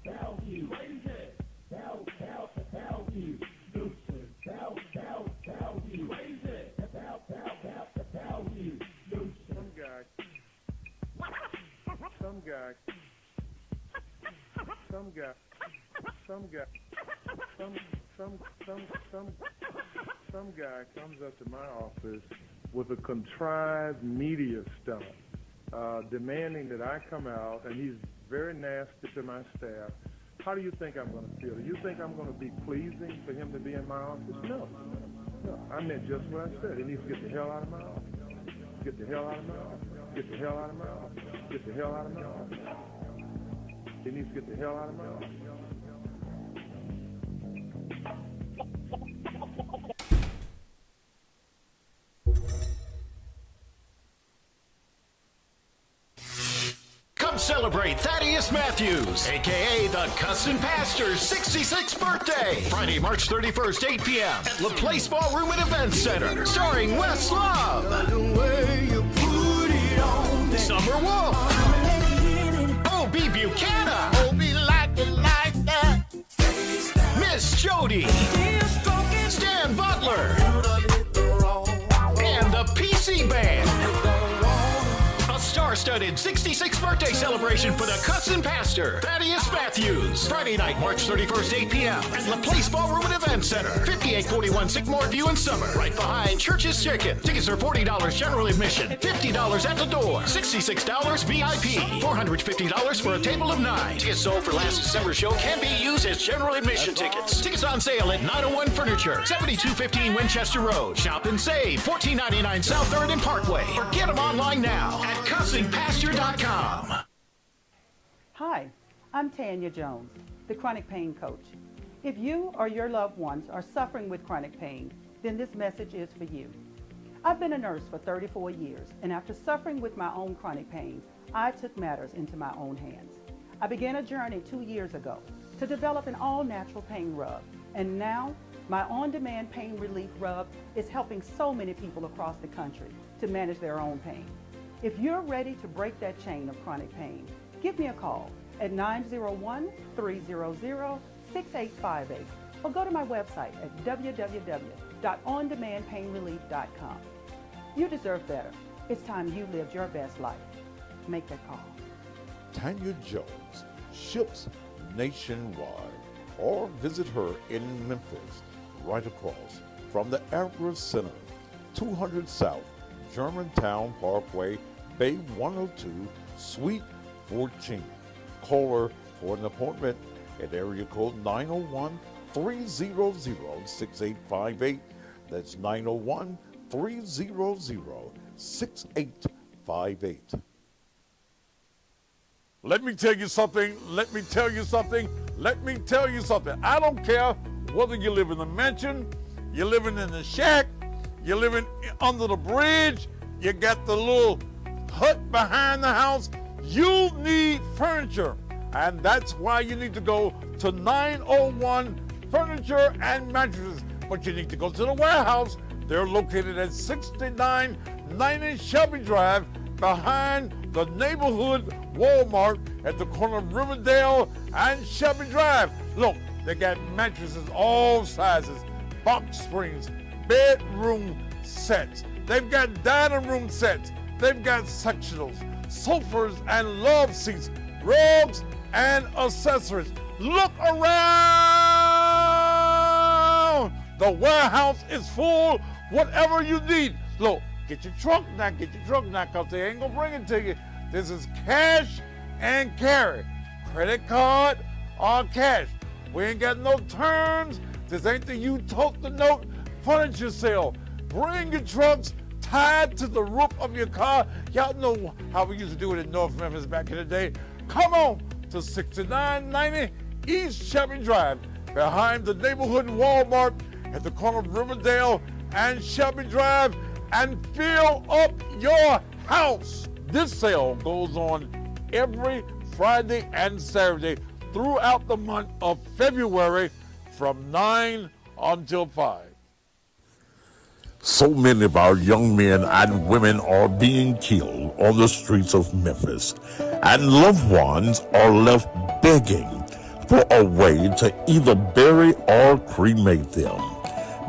Value. Raise it. Value. Lucid. Value. Raise it. Value. Lucid. Some guy comes up to my office with a contrived media stunt, demanding that I come out, and he's very nasty to my staff. How do you think I'm going to feel? Do you think I'm going to be pleasing for him to be in my office? No. I meant just what I said. He needs to get the hell out of my office. Get the hell out of my office. Get the hell out of my office. Get the hell out of my office. He needs to get the hell out of my office. Come celebrate Thaddeus Matthews, a.k.a. the Custom Pastor's 66th birthday. Friday, March 31st, 8 p.m. at La Place Ballroom and Events Center. Starring Wes Love, Summer Wolf, O.B. Buchanan, Miss Jody, Stan Butler, and the PC Band. A star-studded star-studded 66th birthday celebration for the cousin pastor, Thaddeus Matthews. Friday night, March 31st, 8 p.m. at La Place Ballroom and Event Center, 5841 Sycamore View in Summer, right behind Church's Chicken. Tickets are $40 general admission, $50 at the door, $66 VIP, $450 for a table of 9. Tickets sold for last December's show can be used as general admission tickets. Tickets on sale at 901 Furniture, 7215 Winchester Road. Shop and save, $14.99 South 3rd and Parkway. Or get them online now at cousinpastor.com. Hi, I'm Tanya Jones, the chronic pain coach. If you or your loved ones are suffering with chronic pain, then this message is for you. I've been a nurse for 34 years, and after suffering with my own chronic pain, I took matters into my own hands. I began a journey 2 years ago to develop an all-natural pain rub, and now my on-demand pain relief rub is helping so many people across the country to manage their own pain. If you're ready to break that chain of chronic pain, give me a call at 901-300-6858 or go to my website at www.ondemandpainrelief.com. You deserve better. It's time you lived your best life. Make that call. Tanya Jones ships nationwide, or visit her in Memphis, right across from the Agri Center, 200 South Germantown Parkway, Bay 102, Suite 14. Call her for an appointment at area code 901-300-6858. That's 901-300-6858. Let me tell you something. I don't care whether you live in a mansion, you're living in a shack, you're living under the bridge, you got the little hut behind the house. You need furniture. And that's why you need to go to 901 Furniture and Mattresses. But you need to go to the warehouse. They're located at 6990 Shelby Drive, behind the neighborhood Walmart at the corner of Riverdale and Shelby Drive. Look, they got mattresses all sizes, box springs, bedroom sets. They've got dining room sets. They've got sectionals, sofas and love seats, rugs and accessories. Look around. The warehouse is full. Whatever you need. Look, get your truck now, because they ain't gonna bring it to you. This is cash and carry. Credit card or cash. We ain't got no terms. This ain't the you tote the note furniture sale. Bring your trucks tied to the roof of your car. Y'all know how we used to do it in North Memphis back in the day. Come on to 6990 East Shelby Drive, behind the neighborhood Walmart at the corner of Riverdale and Shelby Drive, and fill up your house. This sale goes on every Friday and Saturday throughout the month of February from 9 until 5. So many of our young men and women are being killed on the streets of Memphis, and loved ones are left begging for a way to either bury or cremate them,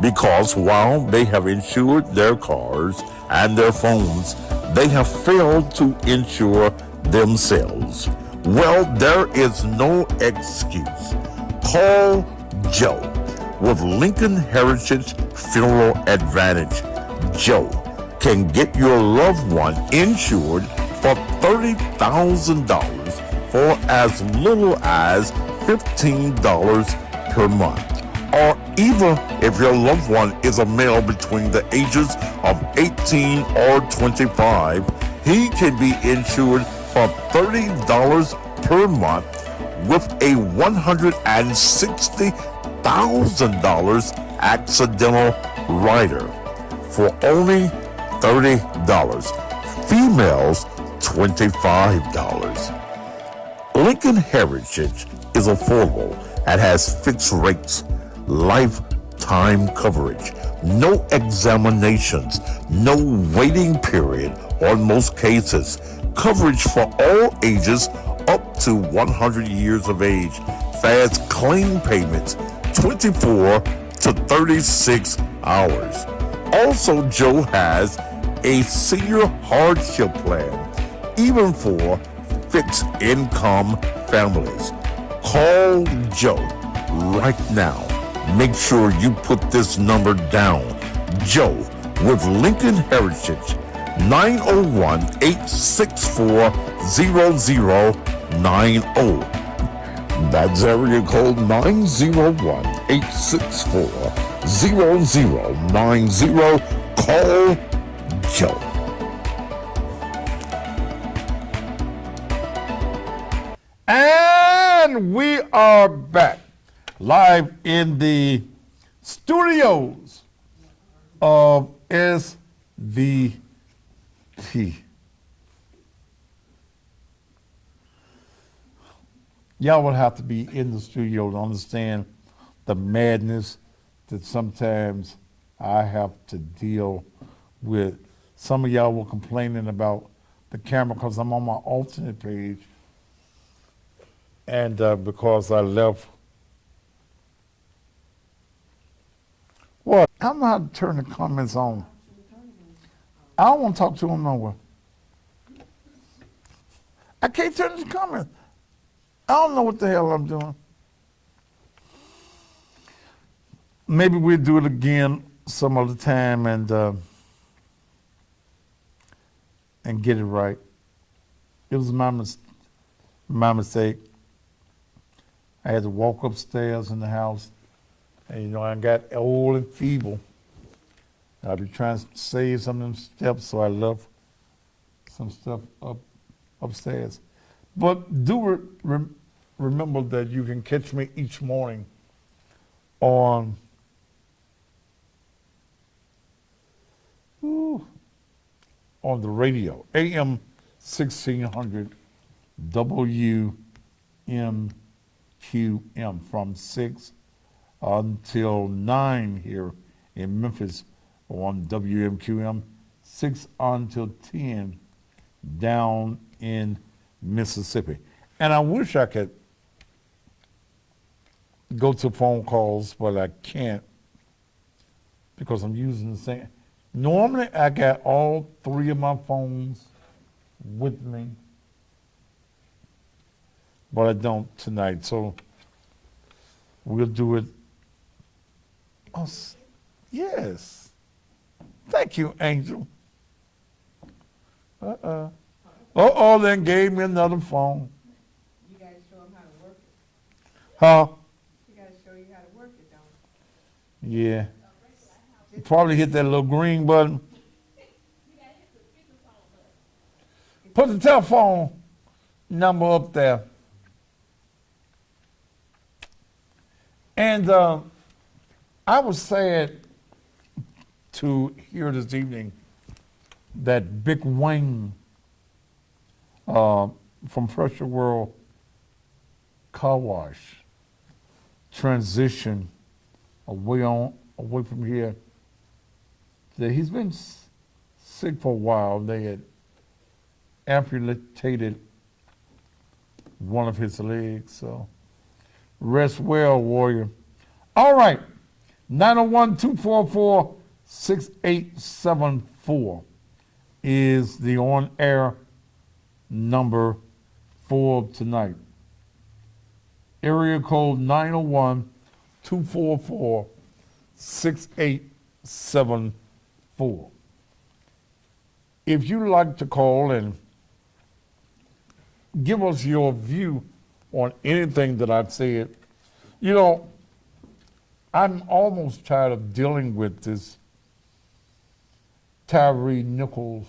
because while they have insured their cars and their phones, they have failed to insure themselves. Well, there is no excuse. Call Joe with Lincoln Heritage Funeral Advantage. Joe can get your loved one insured for $30,000 for as little as $15 per month. Or even if your loved one is a male between the ages of 18 or 25, he can be insured for $30 per month with a $160,000 accidental rider for only $30. Females, $25. Lincoln Heritage is affordable and has fixed rates, lifetime coverage, no examinations, no waiting period on most cases, coverage for all ages up to 100 years of age, fast claim payments, 24 to 36 hours. Also, Joe has a senior hardship plan. even for fixed income families. Call Joe right now. Make sure you put this number down. Joe with Lincoln Heritage, 901-864-0090. That's area code 901-864-0090. Call Joe. And we are back live in the studios of SVP. Y'all would have to be in the studio to understand the madness that sometimes I have to deal with. Some of y'all were complaining about the camera because I'm on my alternate page. And because I left. What? I don't know how to turn the comments on. I don't want to talk to them nowhere. I can't turn the comments. I don't know what the hell I'm doing. Maybe we'll do it again some other time and get it right. It was my mistake. I had to walk upstairs in the house, and you know I got old and feeble. I'll be trying to save some of them steps, so I left some stuff upstairs. But do remember that you can catch me each morning on the radio, AM 1600 WMQM from 6 until 9 here in Memphis on WMQM, 6 until 10 down in Mississippi. And I wish I could go to phone calls, but I can't because I'm using the same. Normally, I got all three of my phones with me, but I don't tonight. So we'll do it. Oh, yes. Thank you, Angel. Then gave me another phone. You gotta show them how to work it. Huh? You gotta show you how to work it, don't Yeah. Probably hit that little green button. Put the telephone number up there. And I was sad to hear this evening that Big Wayne from Pressure World Car Wash transition away from here. That he's been sick for a while. They had amputated one of his legs. So rest well, warrior. All right, 901-244-6874 is the on-air number for tonight. Area code 901-244-6874. If you'd like to call and give us your view on anything that I've said, you know, I'm almost tired of dealing with this Tyree Nichols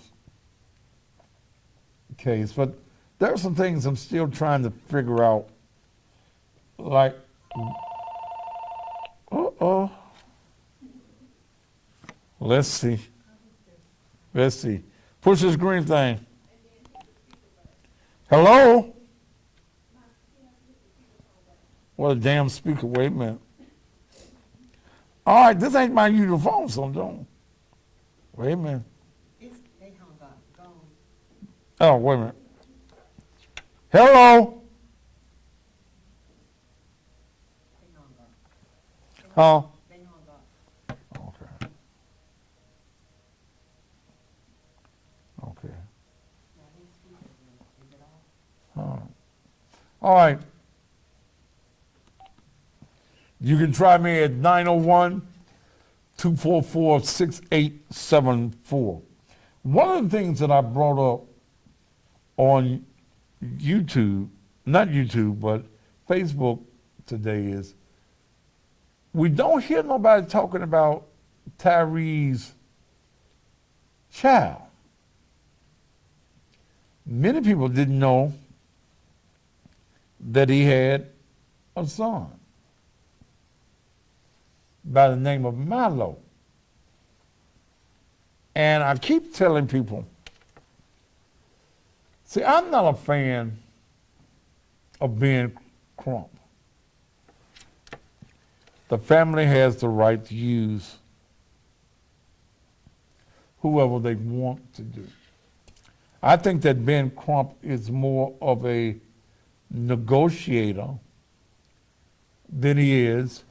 case, but there are some things I'm still trying to figure out. Like, let's see. Push this green thing. Hello? What a damn speaker. Wait a minute. All right, this ain't my usual phone, so don't. Wait a minute. they hung up, gone. Oh, wait a minute. Hello? They hung up. Huh? They hung up. Okay. Now, these speakers You can try me at 901-244-6874. One of the things that I brought up on YouTube, not YouTube, but Facebook today is we don't hear nobody talking about Tyree's child. Many people didn't know that he had a son by the name of Milo. And I keep telling people, see, I'm not a fan of Ben Crump. The family has the right to use whoever they want to do. I think that Ben Crump is more of a negotiator than he is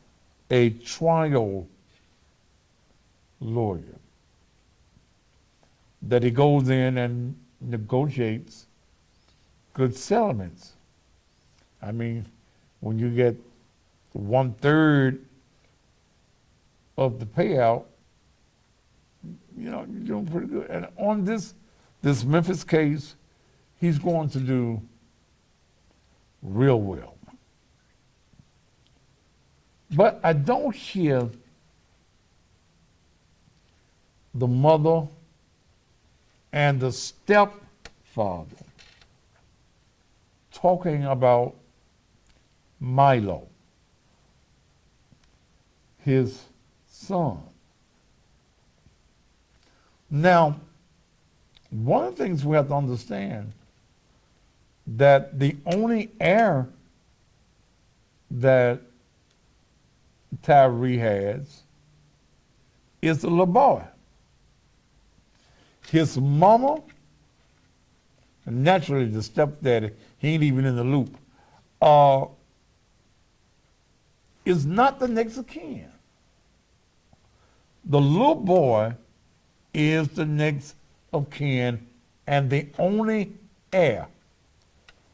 a trial lawyer. That he goes in and negotiates good settlements. I mean, when you get 1/3 of the payout, you know, you're doing pretty good. And on this Memphis case, he's going to do real well. But I don't hear the mother and the stepfather talking about Milo, his son. Now, one of the things we have to understand that the only heir that Tyree has is the little boy. His mama, and naturally the stepdaddy, he ain't even in the loop, is not the next of kin. The little boy is the next of kin and the only heir.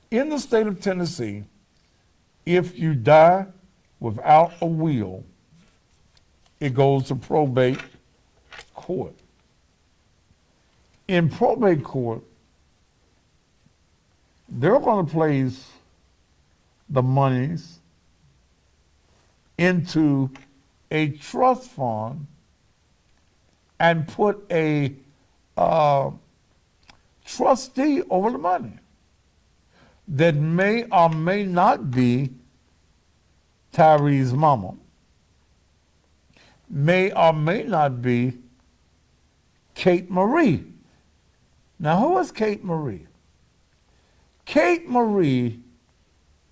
In the state of Tennessee, if you die without a will, it goes to probate court. In probate court, they're going to place the monies into a trust fund and put a trustee over the money that may or may not be Tyree's mama, may or may not be Kate Marie. Now, who is Kate Marie? Kate Marie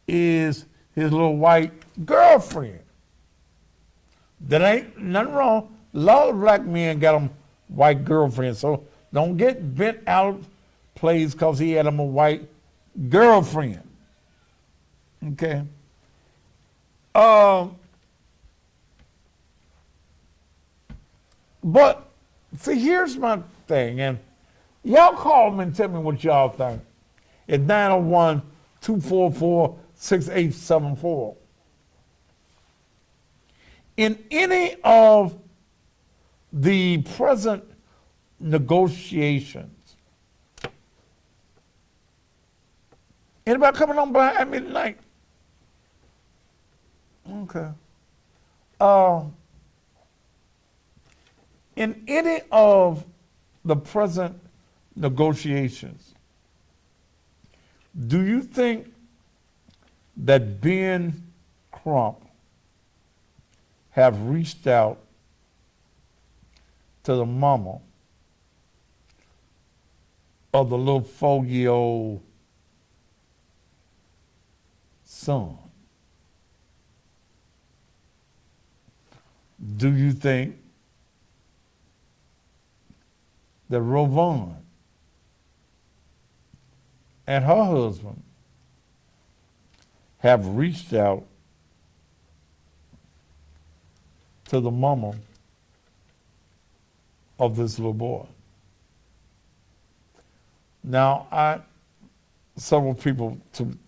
is his little white girlfriend. That ain't nothing wrong. A lot of black men got them white girlfriends, so don't get bent out of place because he had him a white girlfriend. Okay? But, see, here's my thing, and y'all call me and tell me what y'all think at 901-244-6874. In any of the present negotiations, anybody coming on behind me tonight? Okay. In any of the present negotiations, do you think that Ben Crump have reached out to the mama of the little 4-year-old son? Do you think that Rovon and her husband have reached out to the mama of this little boy? Now, several people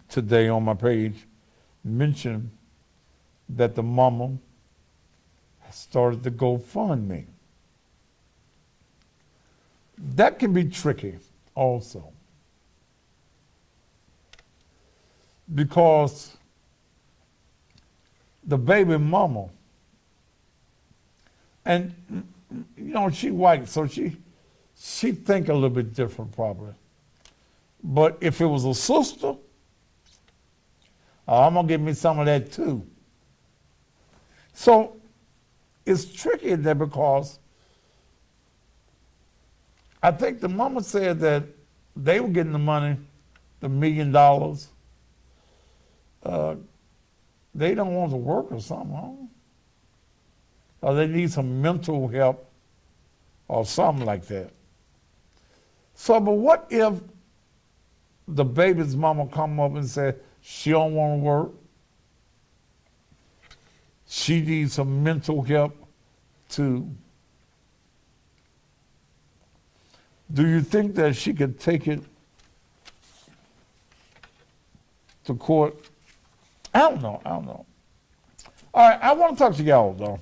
today on my page mentioned that the mama started the GoFundMe. That can be tricky also, because the baby mama, and you know, she white, so she think a little bit different probably. But if it was a sister, I'm gonna give me some of that too. So it's tricky there because I think the mama said that they were getting the money, the $1 million. They don't want to work or something, huh? Or they need some mental help or something like that. So, but what if the baby's mama come up and say she don't want to work? She needs some mental help too. Do you think that she could take it to court? I don't know. All right, I want to talk to y'all though,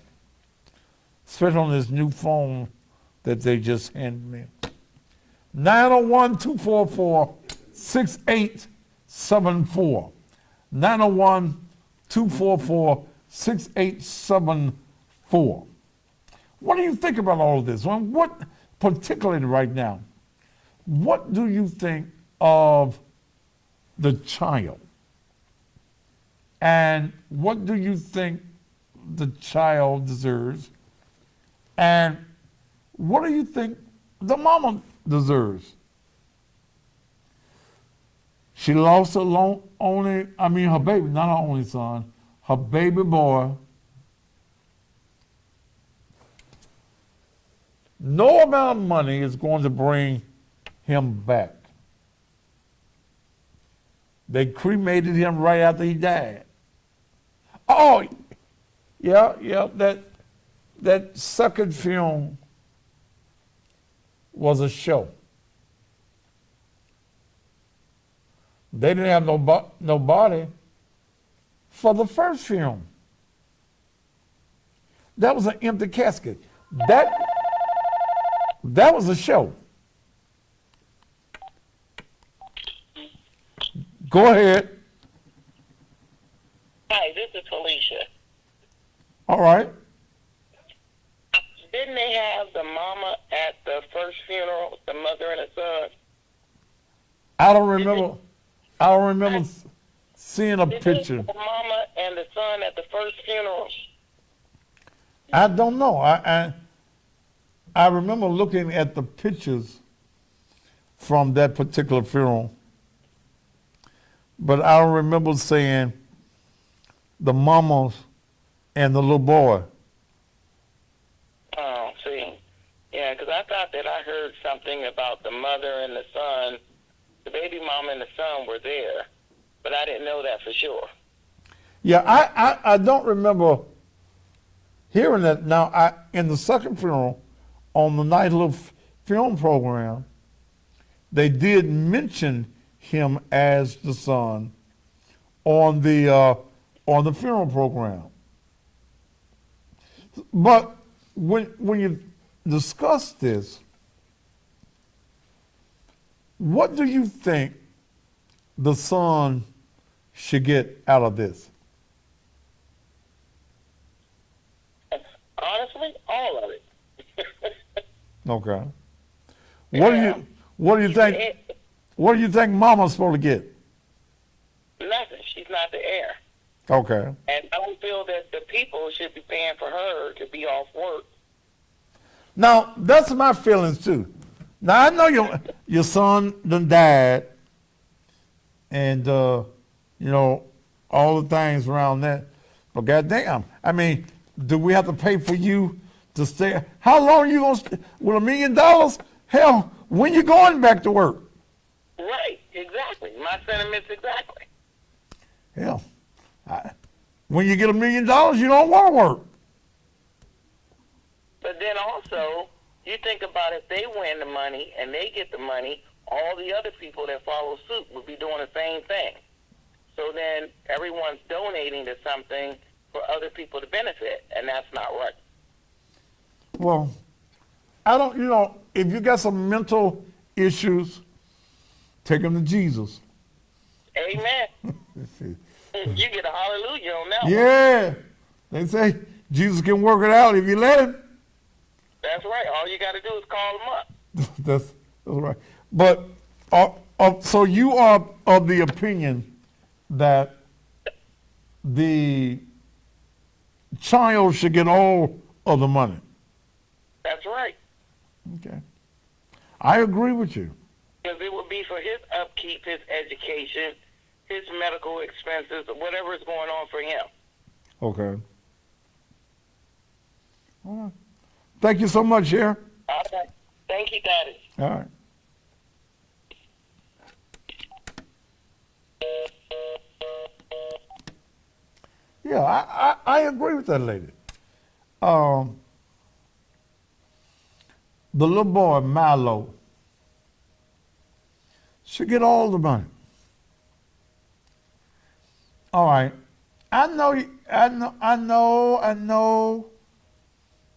especially on this new phone that they just handed me. 901-244-6874. 901-244-6874. What do you think about all of this? Well, what, particularly right now, what do you think of the child? And what do you think the child deserves? And what do you think the mama deserves? She lost her her baby, not her only son, her baby boy. No amount of money is going to bring him back. They cremated him right after he died. Oh, yeah, that second film was a show. They didn't have no body for the first film. That was an empty casket. That was a show. Go ahead. Hi, this is Felicia. All right. Didn't they have the mama at the first funeral, the mother and the son? I don't remember seeing a picture. The mama and the son at the first funeral. I don't know. I remember looking at the pictures from that particular funeral, but I don't remember seeing the mamas and the little boy. Oh, see. Yeah, because I thought that I heard something about the mother and the son. The baby mama and the son were there, but I didn't know that for sure. Yeah, I don't remember hearing that. Now, in the second funeral, on the night little film program, they did mention him as the son on the funeral program. But when you discuss this, what do you think the son should get out of this? Honestly, all of it. Okay. Yeah. What do you think? What do you think Mama's supposed to get? Nothing. She's not the heir. Okay. And I don't feel that the people should be paying for her to be off work. Now, that's my feelings too. Now, I know your son done died, and all the things around that. But goddamn, I mean, do we have to pay for you to stay? How long are you gonna stay with $1 million? Hell, when you going back to work? Right, exactly. My sentiments exactly. Hell, when you get $1 million, you don't want to work. But then also, you think about if they win the money and they get the money, all the other people that follow suit would be doing the same thing. So then everyone's donating to something for other people to benefit, and that's not right. Well, I don't, if you got some mental issues, take them to Jesus. Amen. You get a hallelujah on that one. Yeah. They say Jesus can work it out if you let him. That's right. All you got to do is call him up. That's right. But, so you are of the opinion that the child should get all of the money. That's right. Okay. I agree with you. Because it would be for his upkeep, his education, his medical expenses, whatever is going on for him. Okay. All right. Thank you so much, Cher. All right. Thank you, Thaddeus. All right. Yeah, I agree with that lady. The little boy, Milo, should get all the money. All right. I know.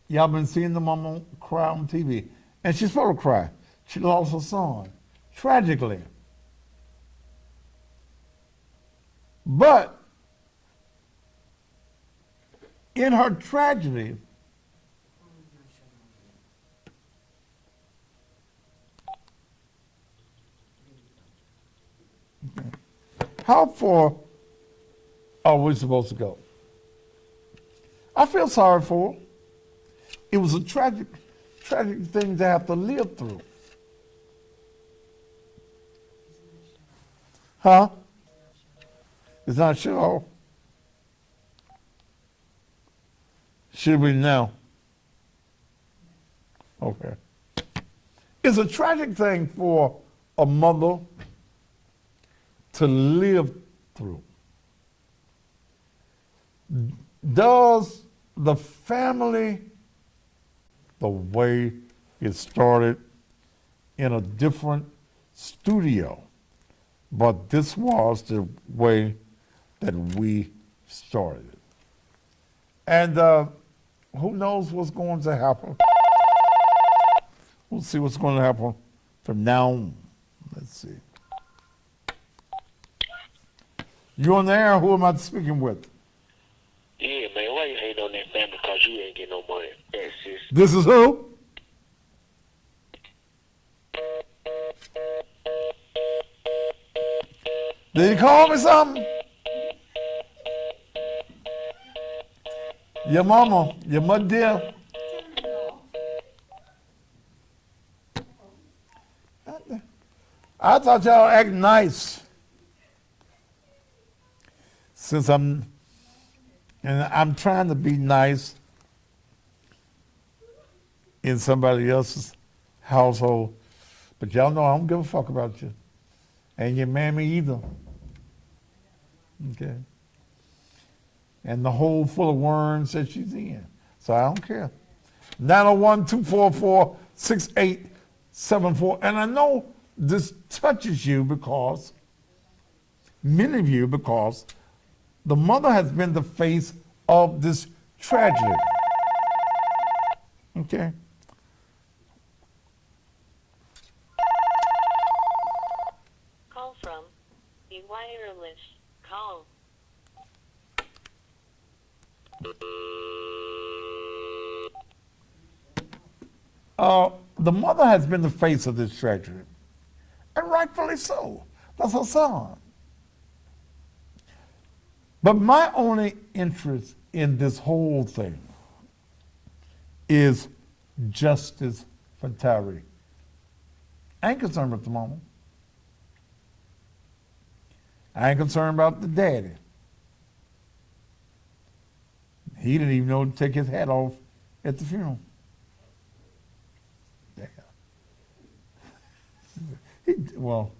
Y'all been seeing the mama cry on TV. And she's supposed to cry. She lost her son, tragically. But in her tragedy, how far are we supposed to go? I feel sorry for her. It was a tragic thing to have to live through. Huh? It's not sure. Should we now? Okay. It's a tragic thing for a mother to live through. Does the family, the way it started in a different studio, but this was the way that we started it. And who knows what's going to happen? We'll see what's going to happen from now on. Let's see. You on the air? Who am I speaking with? Yeah, man, why you hating on that family? Because you ain't getting no money. That's just... This is who? Did you call me something? Your mama, your mother dear. I thought y'all act nice. Since I'm trying to be nice in somebody else's household, but y'all know I don't give a fuck about you. And your mammy either. Okay. And the hole full of worms that she's in. So I don't care. 901-244-6874. And I know this touches you because, many of you, because the mother has been the face of this tragedy. Okay? Call from the wireless call. The mother has been the face of this tragedy, and rightfully so. That's her son. But my only interest in this whole thing is justice for Tyree. I ain't concerned with the mama. I ain't concerned about the daddy. He didn't even know to take his hat off at the funeral. Yeah. Well,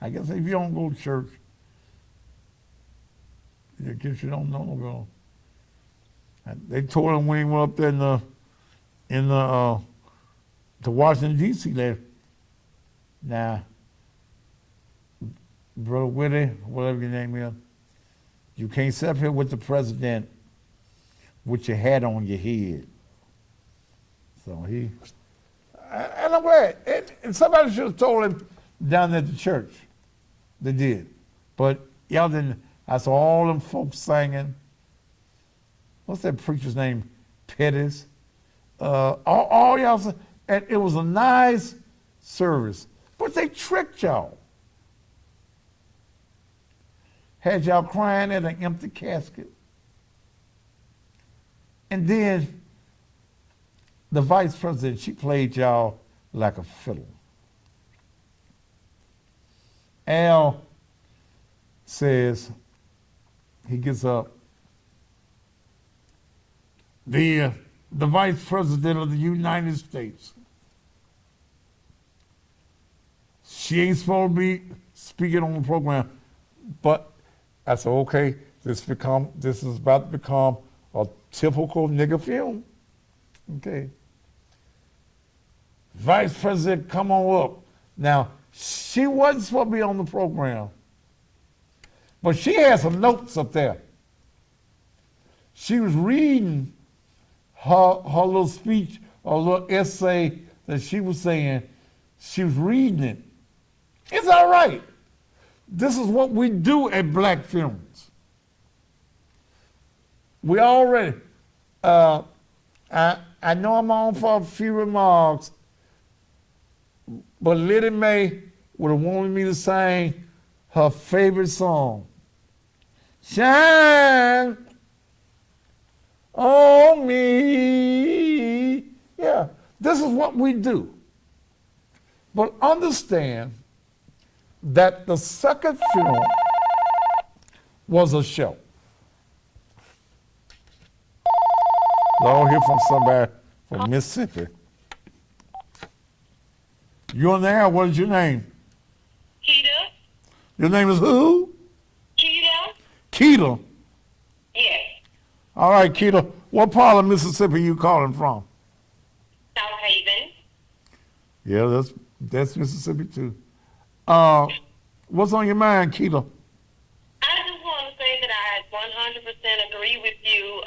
I guess if you don't go to church, I guess you don't know no girl. They told him when he went up there to Washington D.C. there. Now, Brother Whitty, whatever your name is, You can't sit up here with the president with your hat on your head. So and I'm glad. And somebody should have told him down at the church. They did. But y'all didn't. I saw all them folks singing. What's that preacher's name? Pettis. All y'all, and it was a nice service. But they tricked y'all. Had y'all crying at an empty casket. And then the vice president, she played y'all like a fiddle. Al says, he gets up, the vice president of the United States, she ain't supposed to be speaking on the program, but I said, okay, this is about to become a typical nigger film. Okay. Vice President, come on up. Now, she wasn't supposed to be on the program, but she had some notes up there. She was reading her little speech, or little essay that she was saying. She was reading it. It's all right. This is what we do at Black Films. We already, I know I'm on for a few remarks, but Liddy Mae would have wanted me to sing her favorite song. Shine on me. Yeah, this is what we do. But understand that the second film was a show. I'll hear from somebody from Mississippi. You're on the air. What is your name? Keita. Your name is who? Keita. Keita. Yes. All right, Keita. What part of Mississippi you calling from? South Haven. Yeah, that's Mississippi too. What's on your mind, Keita? I just want to say that I 100% agree with you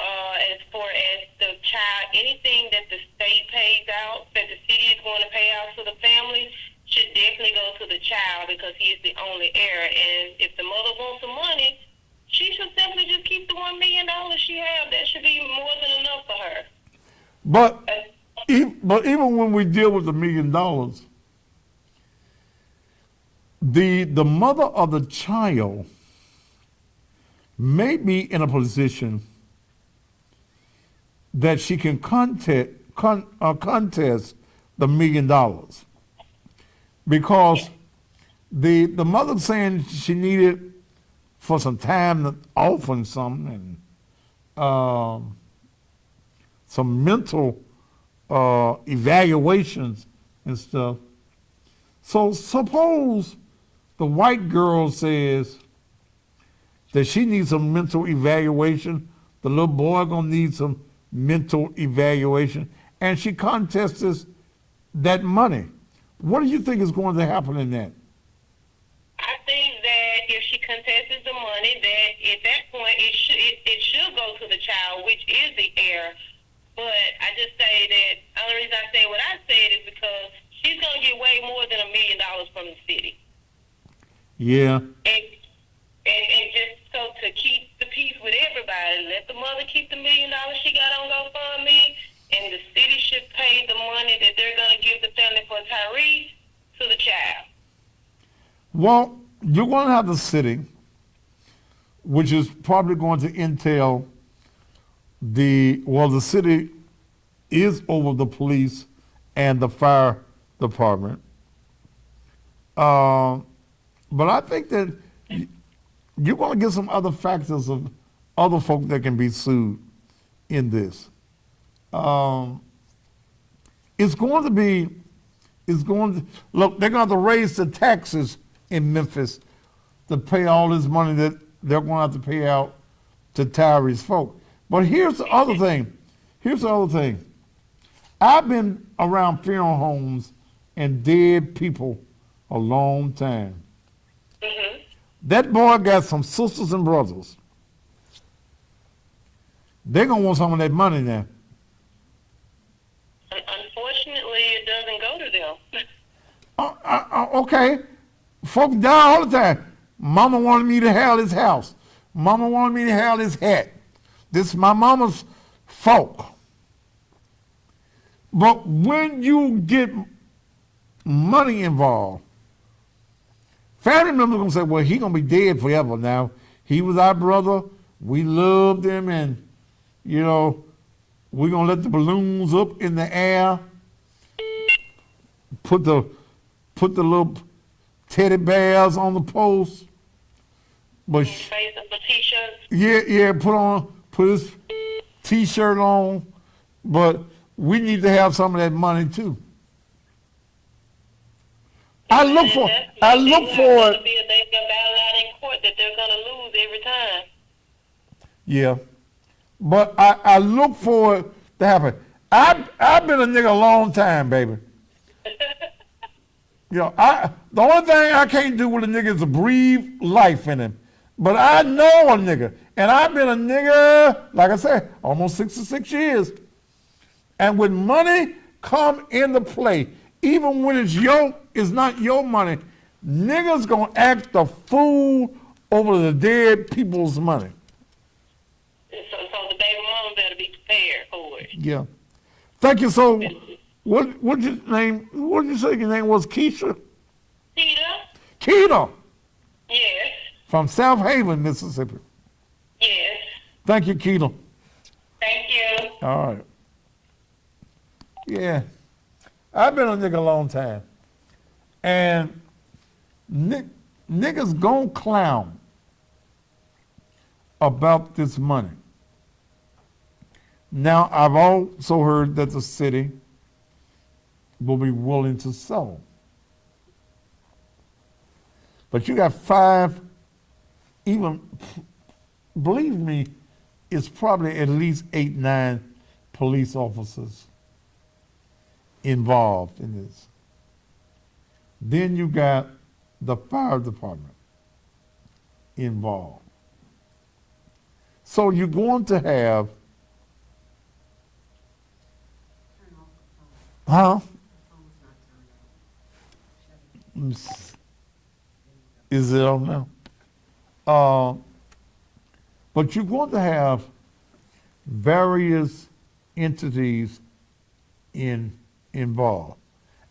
as far as the child, anything that the state pays out, that the city is going to pay out to the family, should definitely go to the child because he is the only heir. And if the mother wants some money, she should simply just keep the $1 million she has. That should be more than enough for her. But even when we deal with $1 million, the mother of the child may be in a position that she can contest the $1 million because the mother saying she needed for some time off and something and some mental evaluations and stuff. So suppose the white girl says that she needs some mental evaluation, the little boy gonna need some mental evaluation, and she contests that money. What do you think is going to happen in that? I think that if she contests the money, that at that point it should go to the child, which is the heir. But I just say that the only reason I say what I said is because she's gonna get way more than $1 million from the city. Yeah. And just so to keep the peace with everybody, let the mother keep the $1 million she got on GoFundMe, and the city should pay the money that they're going to give the family for Tyrese to the child. Well, you're going to have the city, which is probably going to entail the city is over the police and the fire department. But I think that you're going to get some other factors of other folk that can be sued in this. Look, they're going to have to raise the taxes in Memphis to pay all this money that they're going to have to pay out to Tyree's folk. But here's the other thing. I've been around funeral homes and dead people a long time. Mm-hmm. That boy got some sisters and brothers. they're going to want some of that money now. Unfortunately, it doesn't go to them. Okay. Folks die all the time. Mama wanted me to have this house. Mama wanted me to have this hat. This is my mama's fault. But when you get money involved, family members going to say, well, he going to be dead forever now. He was our brother. We loved him, and, you know, we're going to let the balloons up in the air, put the little teddy bears on the post. But put his T-shirt on. But we need to have some of that money too. I look for it. Be a day in court that they're going to lose every time. Yeah, but I look for it to happen. I've been a nigga a long time, baby. You know, the only thing I can't do with a nigga is to breathe life in him. But I know a nigga, and I've been a nigga, like I said, almost 66 years. And when money come into play, even when it's not your money, niggas gonna act a fool over the dead people's money. So the baby mama better be prepared for it. Yeah. Thank you. So, what's your name? What did you say your name was? Keisha? Keita. Yes. From South Haven, Mississippi. Yes. Thank you, Keita. Thank you. All right. Yeah. I've been a nigga a long time. And niggas gon' clown about this money. Now, I've also heard that the city will be willing to sell. But you got 5, even, believe me, it's probably at least 8, 9 police officers involved in this. Then you got the fire department involved. So you're going to have, Is it on now? But you're going to have various entities involved.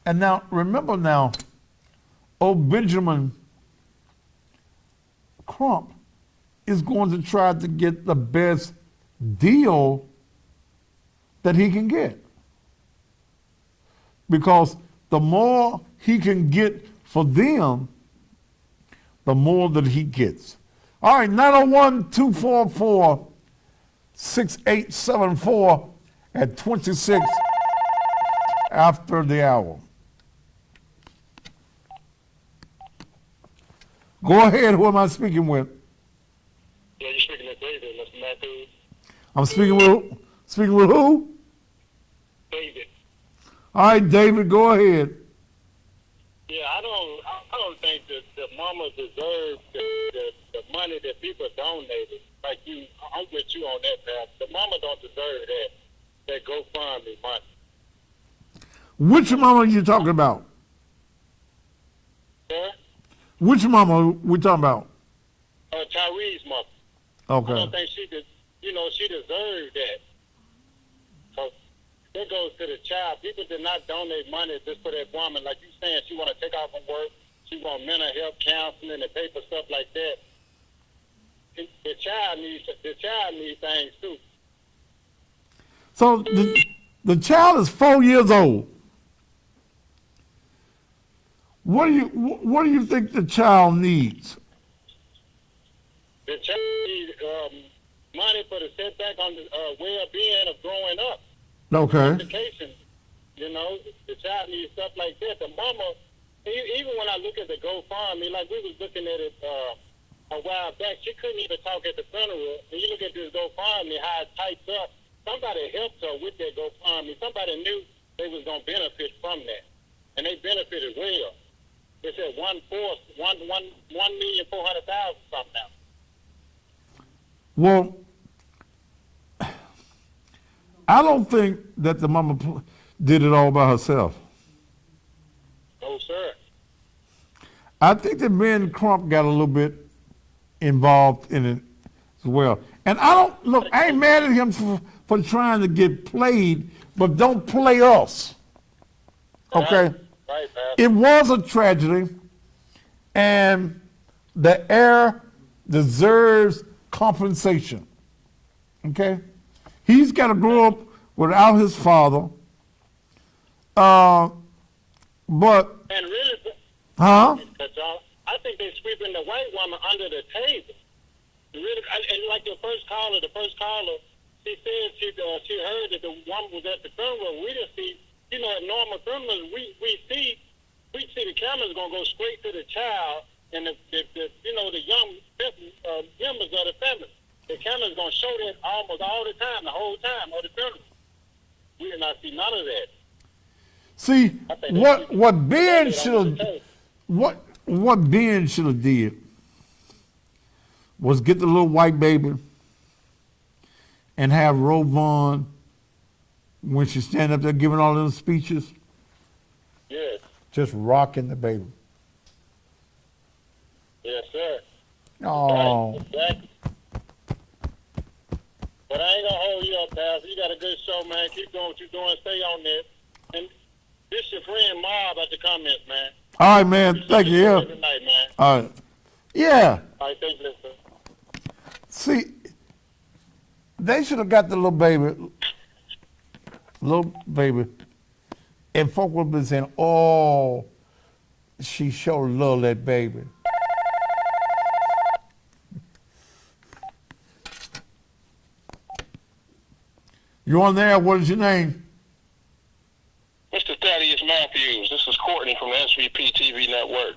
And now, remember now, old Benjamin Crump is going to try to get the best deal that he can get. Because the more he can get for them, the more that he gets. All right, 901-244-6874 at 26 after the hour. Go ahead, who am I speaking with? Yeah, you're speaking to David, Mr. Matthews. I'm speaking with who? David. All right, David, go ahead. Yeah, I don't think that the mama deserves the money that people donated. Like you, I'm with you on that path. The mama don't deserve that GoFundMe money. Which mama are you talking about? Yeah? Which mama we talking about? Tyree's mother. Okay. I don't think she did. She deserved that. Cause that goes to the child. People did not donate money just for that woman. Like you saying, she want to take off from work. She want mental health counseling and pay for stuff like that. The child needs things too. So the child is 4 years old. What do you think the child needs? The child needs money for the setback on the well-being of growing up. Okay. Education, the child needs stuff like that. The mama, even when I look at the GoFundMe, like we was looking at it a while back, she couldn't even talk at the funeral. And you look at this GoFundMe, how it types up. Somebody helped her with that GoFundMe. Somebody knew they was gonna benefit from that, and they benefited well. They said 1,400,000 something now. Well, I don't think that the mama did it all by herself. No, sir. I think that Ben Crump got a little bit involved in it as well. And I ain't mad at him for trying to get played, but don't play us. Okay? Right, man. It was a tragedy, and the heir deserves compensation. Okay? He's got to grow up without his father. But. And really, Huh? I think they're sweeping the white woman under the table. Really, and like the first caller, she said she heard that the woman was at the funeral. We didn't see, at normal funerals, we see the camera's gonna go straight to the child and the young members of the family. The camera's gonna show that almost all the time, the whole time of the funeral. We did not see none of that. See, what Ben should have did was get the little white baby and have Rovon, when she stand up there giving all those speeches, Yes. just rocking the baby. Yes, sir. Oh. Right, exactly. But I ain't gonna hold you up, Pastor. You got a good show, man. Keep doing what you're doing. Stay on this. And this your friend Mob at the comments, man. All right, man. Thank you. Yeah. Every night, man. All right. Yeah. All right, thank you, sir. See, they should have got the little baby, and folk would have been saying, "Oh, she sure love that baby." You on there? What is your name? Mr. Thaddeus Matthews, this is Courtney from the SVP TV network.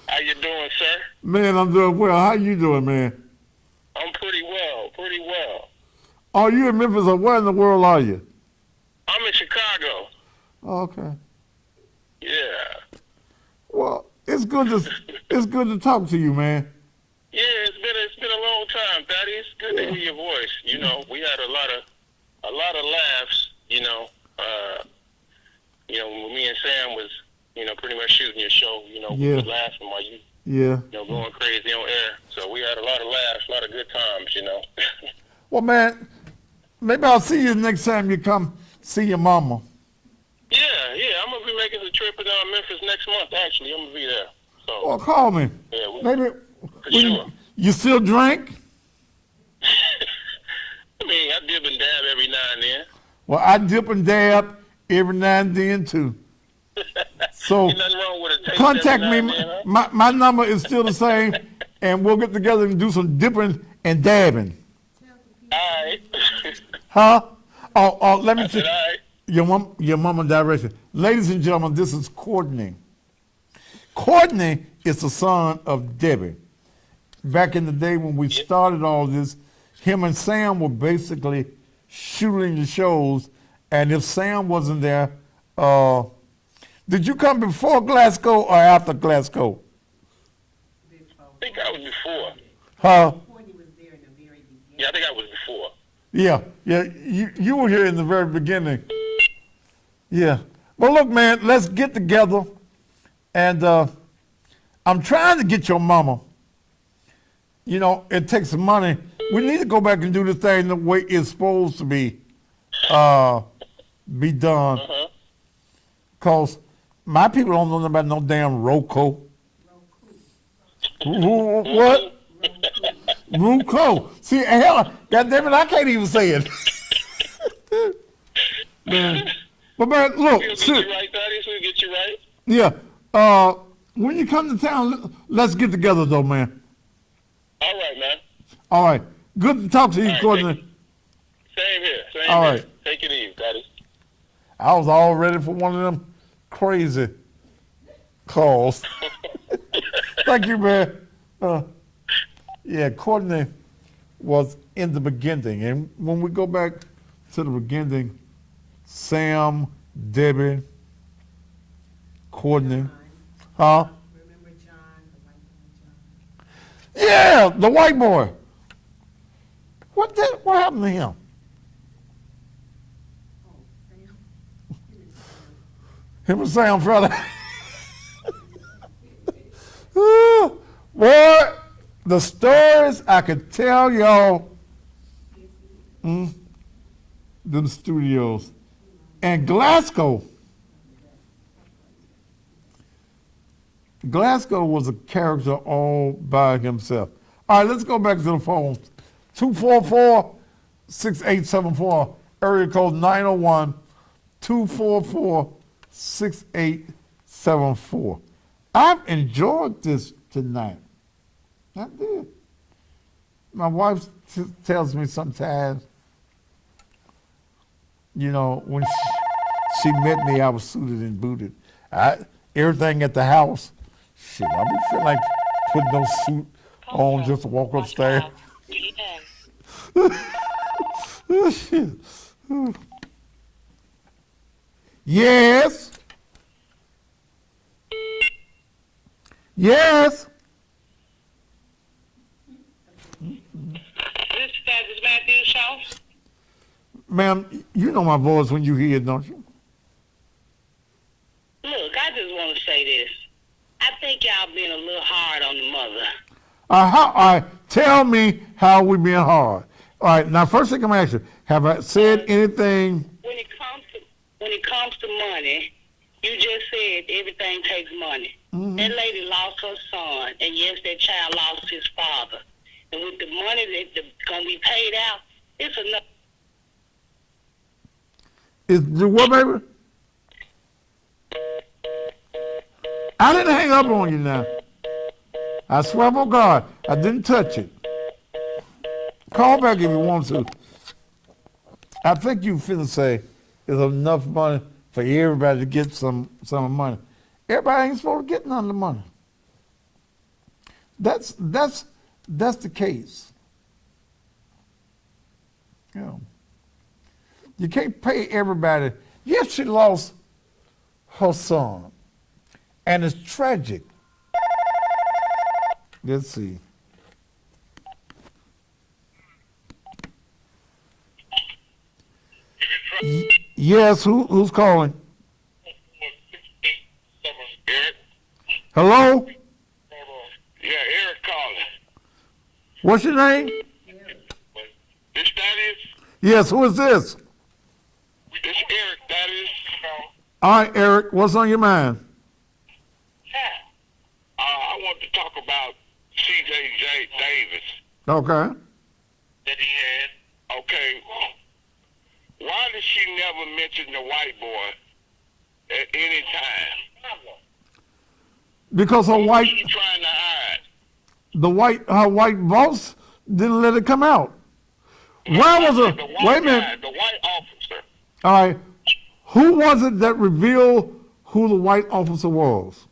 How you doing, sir? Man, I'm doing well. How you doing, man? I'm pretty well, pretty well. Are you in Memphis, or where in the world are you? I'm in Chicago. Okay. Yeah. Well, it's good to talk to you, man. Yeah, it's been a long time, Thaddeus. Good to hear your voice. We had a lot of laughs, when me and Sam was, pretty much shooting your show, we were laughing while you going crazy on air. So we had a lot of laughs, a lot of good times, Well, man, maybe I'll see you next time you come see your mama. Yeah, I'm gonna be making the trip down Memphis next month. Actually, I'm gonna be there. So. Well, call me. Yeah, maybe. For sure. You still drink? I mean, I dip and dab every now and then. Well, I dip and dab every now and then too. So Ain't nothing wrong with a taste contact every me. now and then, huh? My number is still the same, and we'll get together and do some dipping and dabbing. All right. Huh? Oh, let me I said, tell all right. your mama direction. Ladies and gentlemen, this is Courtney. Courtney is the son of Debbie. Back in the day when we started all this, him and Sam were basically shooting the shows, and if Sam wasn't there, did you come before Glasgow or after Glasgow? I think I was before. Huh? Yeah, I think I was before. Yeah, you were here in the very beginning. Yeah. Well, look, man, let's get together, and I'm trying to get your mama. It takes some money. We need to go back and do this thing the way it's supposed to be done. Because my people don't know about no damn Roku. What? Roku. See, hell, goddammit, I can't even say it. Man. But man, look. We'll get you right, Thaddeus. We'll get you right. Yeah. When you come to town, let's get together, though, man. All right, man. All right. Good to talk to you, All right, Courtney. Same here. Same All here. right. Take it easy, Thaddeus. I was all ready for one of them crazy calls. Thank you, man. Yeah, Courtney was in the beginning. And when we go back to the beginning, Sam, Debbie, Courtney, huh? Remember John, the white boy John? Yeah, the white boy. What happened to him? Him and Sam brother. Boy, the stories I could tell y'all. Them studios. And Glasgow was a character all by himself. All right, let's go back to the phones. 244-6874, area code 901-244-6874. I've enjoyed this tonight. I did. My wife tells me sometimes, you know, when she met me, I was suited and booted. Everything at the house, shit, I be feel like putting no suit on just to walk upstairs. Shit. Yes. Yes. This is Thaddeus Matthews show. Ma'am, you know my voice when you hear it, don't you? Look, I just want to say this. I think y'all being a little hard on the mother. All right, tell me how we being hard. All right, now first thing I'm gonna ask you, have I said anything? When it comes to money, you just said everything takes money. Mm-hmm. That lady lost her son, and yes, that child lost his father. And with the money that's going to be paid out, it's enough. Is the what, baby? I didn't hang up on you now. I swear for God, I didn't touch it. Call back if you want to. I think you finna say there's enough money for everybody to get some money. Everybody ain't supposed to get none of the money. That's the case. You know, you can't pay everybody. Yes, she lost her son, and it's tragic. Let's see. Yes, who's calling? Eric? Hello? Yeah, Eric calling. What's your name? This Thaddeus? Yes, who is this? This Eric, Thaddeus. All right, Eric, what's on your mind? I want to talk about C.J. Davis. Okay. That he had. Okay. Why did she never mention the white boy at any time? Because her What was she trying to hide? her white boss didn't let it come out. Why was it? Wait a minute. The white officer. All right. Who was it that revealed who the white officer was?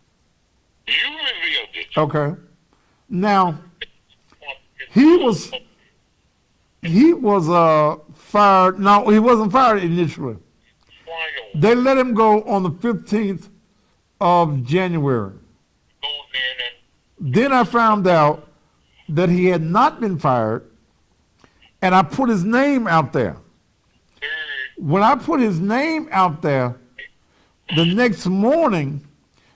You revealed it. Okay. Now, he was fired. No, he wasn't fired initially. They let him go on the 15th of January. Then I found out that he had not been fired, and I put his name out there. When I put his name out there, the next morning,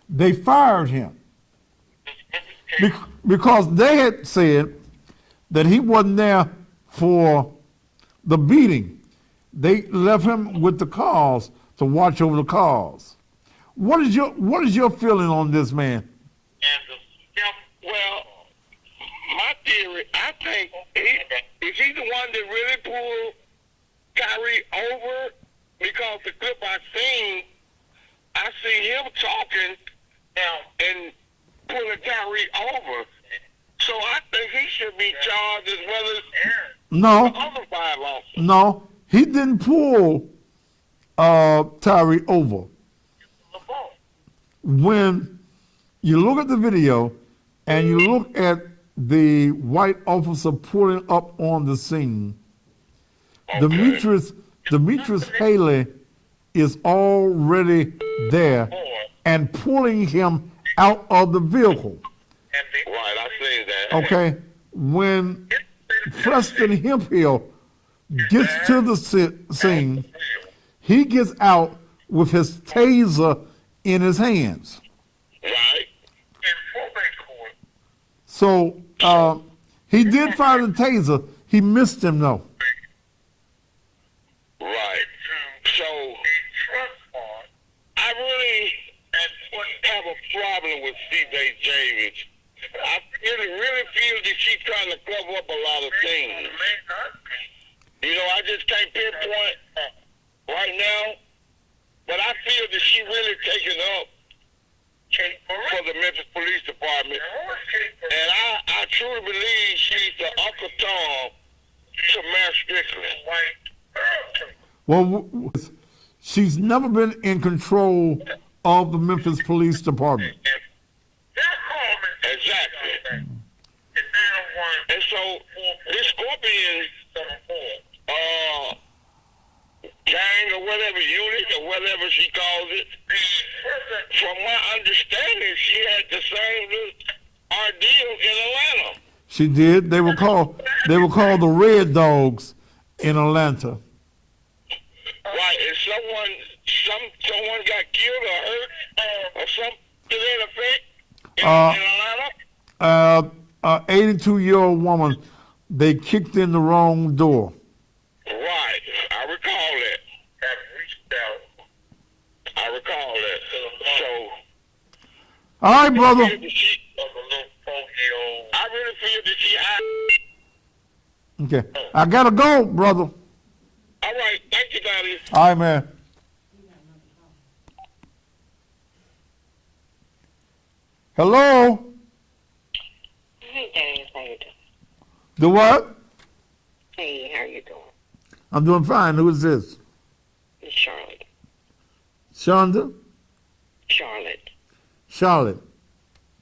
they fired him. Because they had said that he wasn't there for the beating. They left him with the cars to watch over the cars. What is your feeling on this man? Well, my theory, I think, is he the one that really pulled Kyrie over? Because the clip I see him talking and pulling Kyrie over. So I think he should be charged as well as No. the other 5 officers. No, he didn't pull Tyree over. When you look at the video and you look at the white officer pulling up on the scene, Demetrius Haley is already there and pulling him out of the vehicle. Right, I see things that. Okay, when Preston Hemphill gets to the scene, he gets out with his taser in his hands. Right. So he did fire the taser. He missed him though. Right. So I really have a problem with C.J. Davis. I really feel that she's trying to cover up a lot of things. You know, I just can't pinpoint right now, but I feel that she really taking up for the Memphis Police Department, and I truly believe she's the Uncle Tom to Mayor Strickland. Well, she's never been in control of the Memphis Police Department. Exactly. And so this Scorpion gang or whatever unit or whatever she calls it, from my understanding, she had the same ordeal in Atlanta. She did. They were called the Red Dogs in Atlanta. Right, and someone got killed or hurt or something to that effect in Atlanta? 82-year-old woman, they kicked in the wrong door. Right, I recall that. I recall that. So, All right, brother. I really feel that she Okay, I gotta go, brother. All right, thank you, Thaddeus. All right, man. Hello. Hey, Thaddeus, how you doing? The what? Hey, how you doing? I'm doing fine. Who is this? It's Charlotte. Shonda? Charlotte. Charlotte.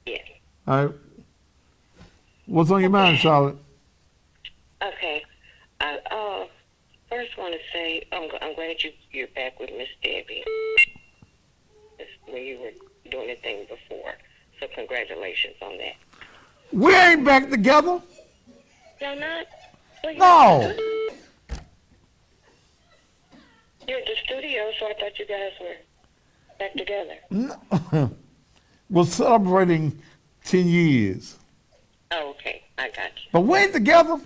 Yes. All right. What's on your mind, Charlotte? Okay. I first want to say I'm glad you're back with Miss Debbie. That's where you were doing the thing before. So congratulations on that. We ain't back together. You're not? No. You're at the studio, so I thought you guys were back together. No. We're celebrating 10 years. Oh, okay. I got you. But we ain't together.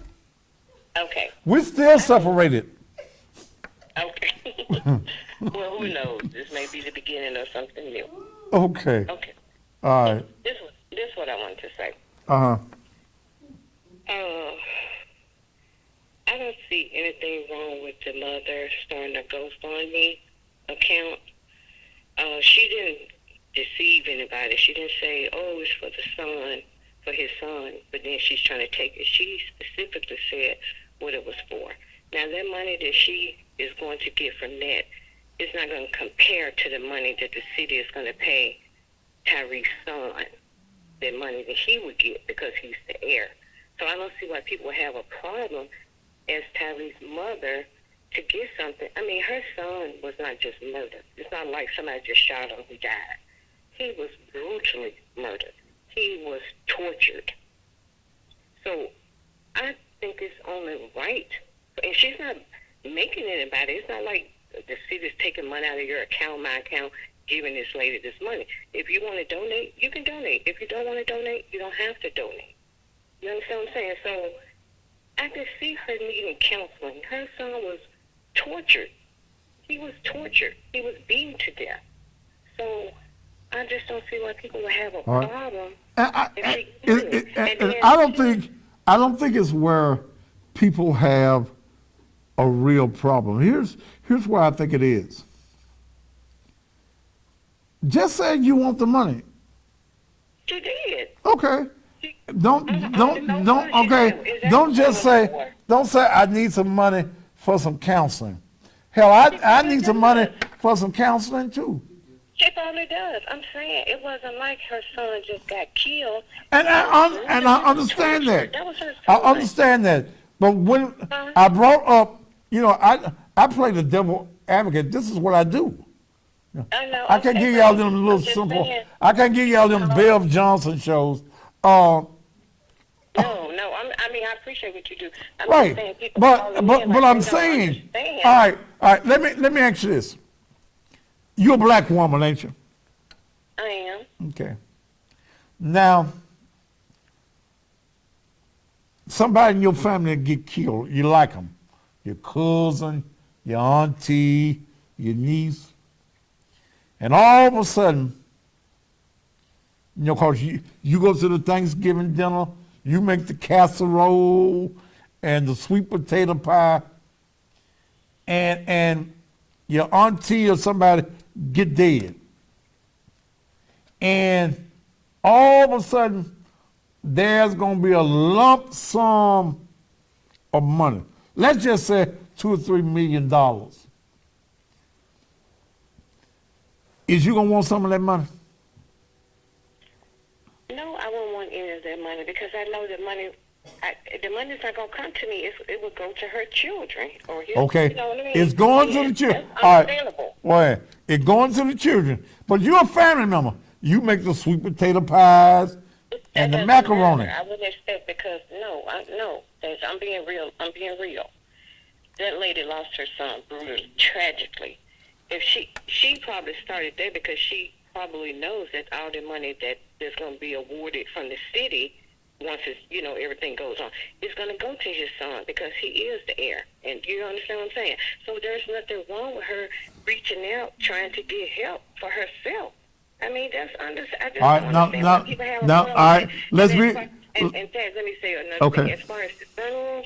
Okay. We're still separated. Okay. Well, who knows? This may be the beginning of something new. Okay. Okay. All right. This is what I wanted to say. Uh-huh. I don't see anything wrong with the mother starting a GoFundMe account. She didn't deceive anybody. She didn't say, oh, it's for the son, for his son, but then she's trying to take it. She specifically said what it was for. Now, that money that she is going to get from that is not going to compare to the money that the city is going to pay Tyree's son, the money that he would get because he's the heir. So I don't see why people have a problem as Tyree's mother to get something. I mean, her son was not just murdered. It's not like somebody just shot him who died. He was brutally murdered. He was tortured. So I think it's only right. And she's not making it about it. It's not like the city's taking money out of your account, my account, giving this lady this money. If you want to donate, you can donate. If you don't want to donate, you don't have to donate. You understand what I'm saying? So I could see her needing counseling. Her son was tortured. He was tortured. He was beaten to death. So I just don't see why people would have a problem. I don't think it's where people have a real problem. Here's where I think it is. Just say you want the money. She did. Okay. Don't just say I need some money for some counseling. Hell, I need some money for some counseling too. She probably does. I'm saying it wasn't like her son just got killed. And I understand that. That was her son. I understand that. But when I brought up, I play the devil advocate. This is what I do. I can't give y'all them little simple. I can't give y'all them Bev Johnson shows. mean, I appreciate what you do. I'm just saying Right. people But call in but like but I'm they don't saying, understand. all right. Let me ask you this. You're a black woman, ain't you? I am. Okay. Now, somebody in your family get killed. You like them. Your cousin, your auntie, your niece. And all of a sudden, because you go to the Thanksgiving dinner, you make the casserole and the sweet potato pie, and your auntie or somebody get dead. And all of a sudden, there's going to be a lump sum of money. Let's just say $2 or $3 million. Is you going to want some of that money? No, I won't want any of that money because I know that the money's not going to come to me. It will go to her children or his. Okay. You know what I mean? It's going to the children. That's All right. understandable. Well, it's going to the children. But you're a family member. You make the sweet potato pies and the That doesn't macaroni. matter. I wouldn't expect because I'm being real. I'm being real. That lady lost her son brutally, tragically. If she probably started there because she probably knows that all the money that is going to be awarded from the city once it's, everything goes on, is going to go to his son because he is the heir. And you understand what I'm saying? So there's nothing wrong with her reaching out, trying to get help for herself. I mean, I just All right, don't understand why people have a problem all right, with it. let's And be. as far- And Ted, let me say another Okay. thing. As far as the funeral,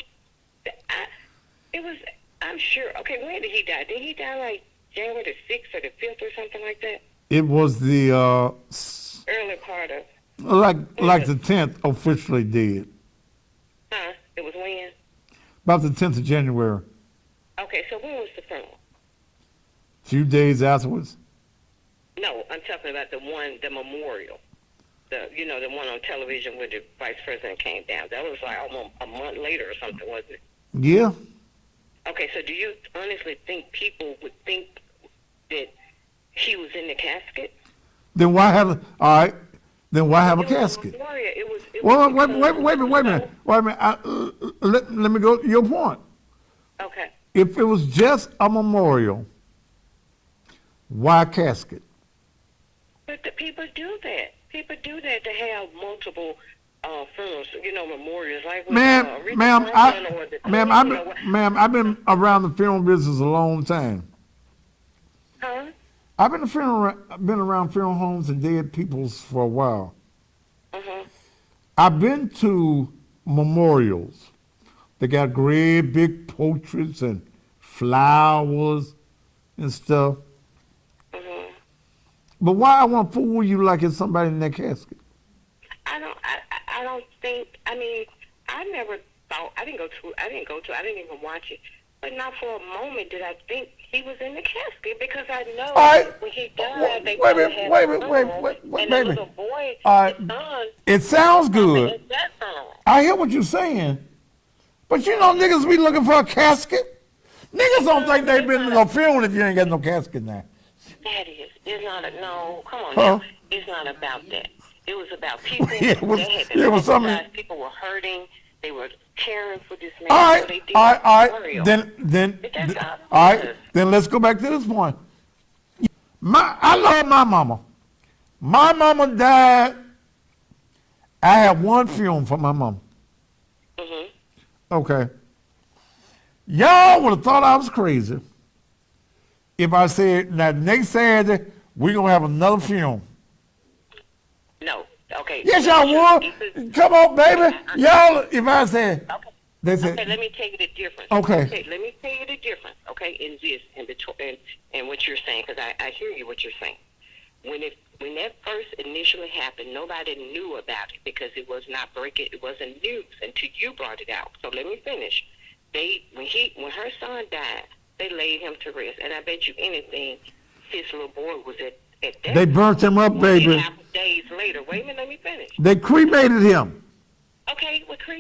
I'm sure, okay, when did he die? Did he die like January the 6th or the 5th or something like that? It was the Early part of, like the 10th officially did. it was when? About the 10th of January. Okay, so when was the funeral? A few days afterwards. No, I'm talking about the memorial. The one on television where the vice president came down. That was like almost a month later or something, wasn't it? Yeah. Okay, so do you honestly think people would think that he was in the casket? Then why have a casket? Well, wait a minute. Let me go to your point. Okay. If it was just a memorial, why a casket? But the people do that. People do that to have multiple funerals, memorials. Like with, I've been around the funeral business a long time. Huh? I've been around funeral homes and dead peoples for a while. Uh-huh. I've been to memorials. They got great big portraits and flowers and stuff. Uh-huh. But why I want to fool you like it's somebody in that casket? I don't think. I mean, I never thought. I didn't even watch it. But not for a moment did I think he was in the casket because I know when he died, they wait, and the little boy, his son. It sounds good. I hear what you're saying, but niggas be looking for a casket. Niggas don't think they've been to no funeral if you ain't got no casket now. Thaddeus, it's not come on Huh? now. It's not about that. It was about people. It was something. People were hurting. They were caring for this man. All right, So they did all right. memorial. Then let's go back to this point. I love my mama. My mama died. I had one funeral for my mama. Mm-hmm. Okay. Y'all would have thought I was crazy if I said, now next Saturday, we're going to have another funeral. No. Okay. Yes, y'all would. Come on, baby. Y'all, if I said, they said, okay, let me tell you the difference. Okay. Let me tell you the difference, okay, in this, in between, and what you're saying, because I hear you what you're saying. When that first initially happened, nobody knew about it because it was not it wasn't news until you brought it out. So let me finish. When her son died, they laid him to rest, and I bet you anything, his little boy was at that. They burnt him up, baby. Days later. Wait a minute, let me finish. They cremated him. Okay, well, so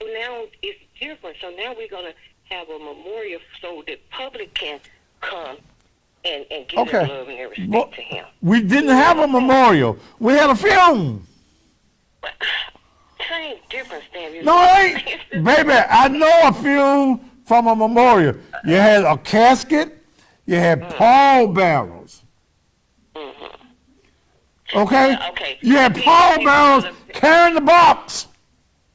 now it's different. So now we're going to have a memorial so the public can come and give his love and respect to him. We didn't have a memorial. We had a funeral. Same different, Stan. No, it ain't. Baby, I know a few from a memorial. You had a casket, you had pall barrels. Okay? Okay. You had pall barrels carrying the box.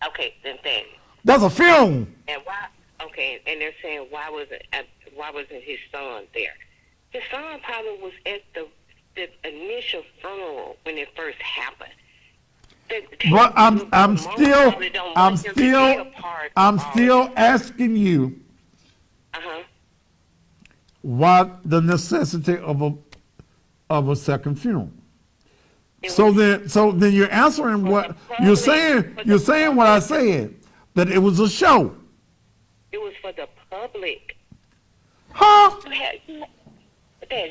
Okay, then Thaddeus. That's a funeral. And why? Okay, and they're saying why wasn't his son there? His son probably was at the initial funeral when it first happened. But I'm still asking you why the necessity of a second funeral. So then you're answering what you're saying. You're saying what I said, that it was a show. It was for the public. Huh?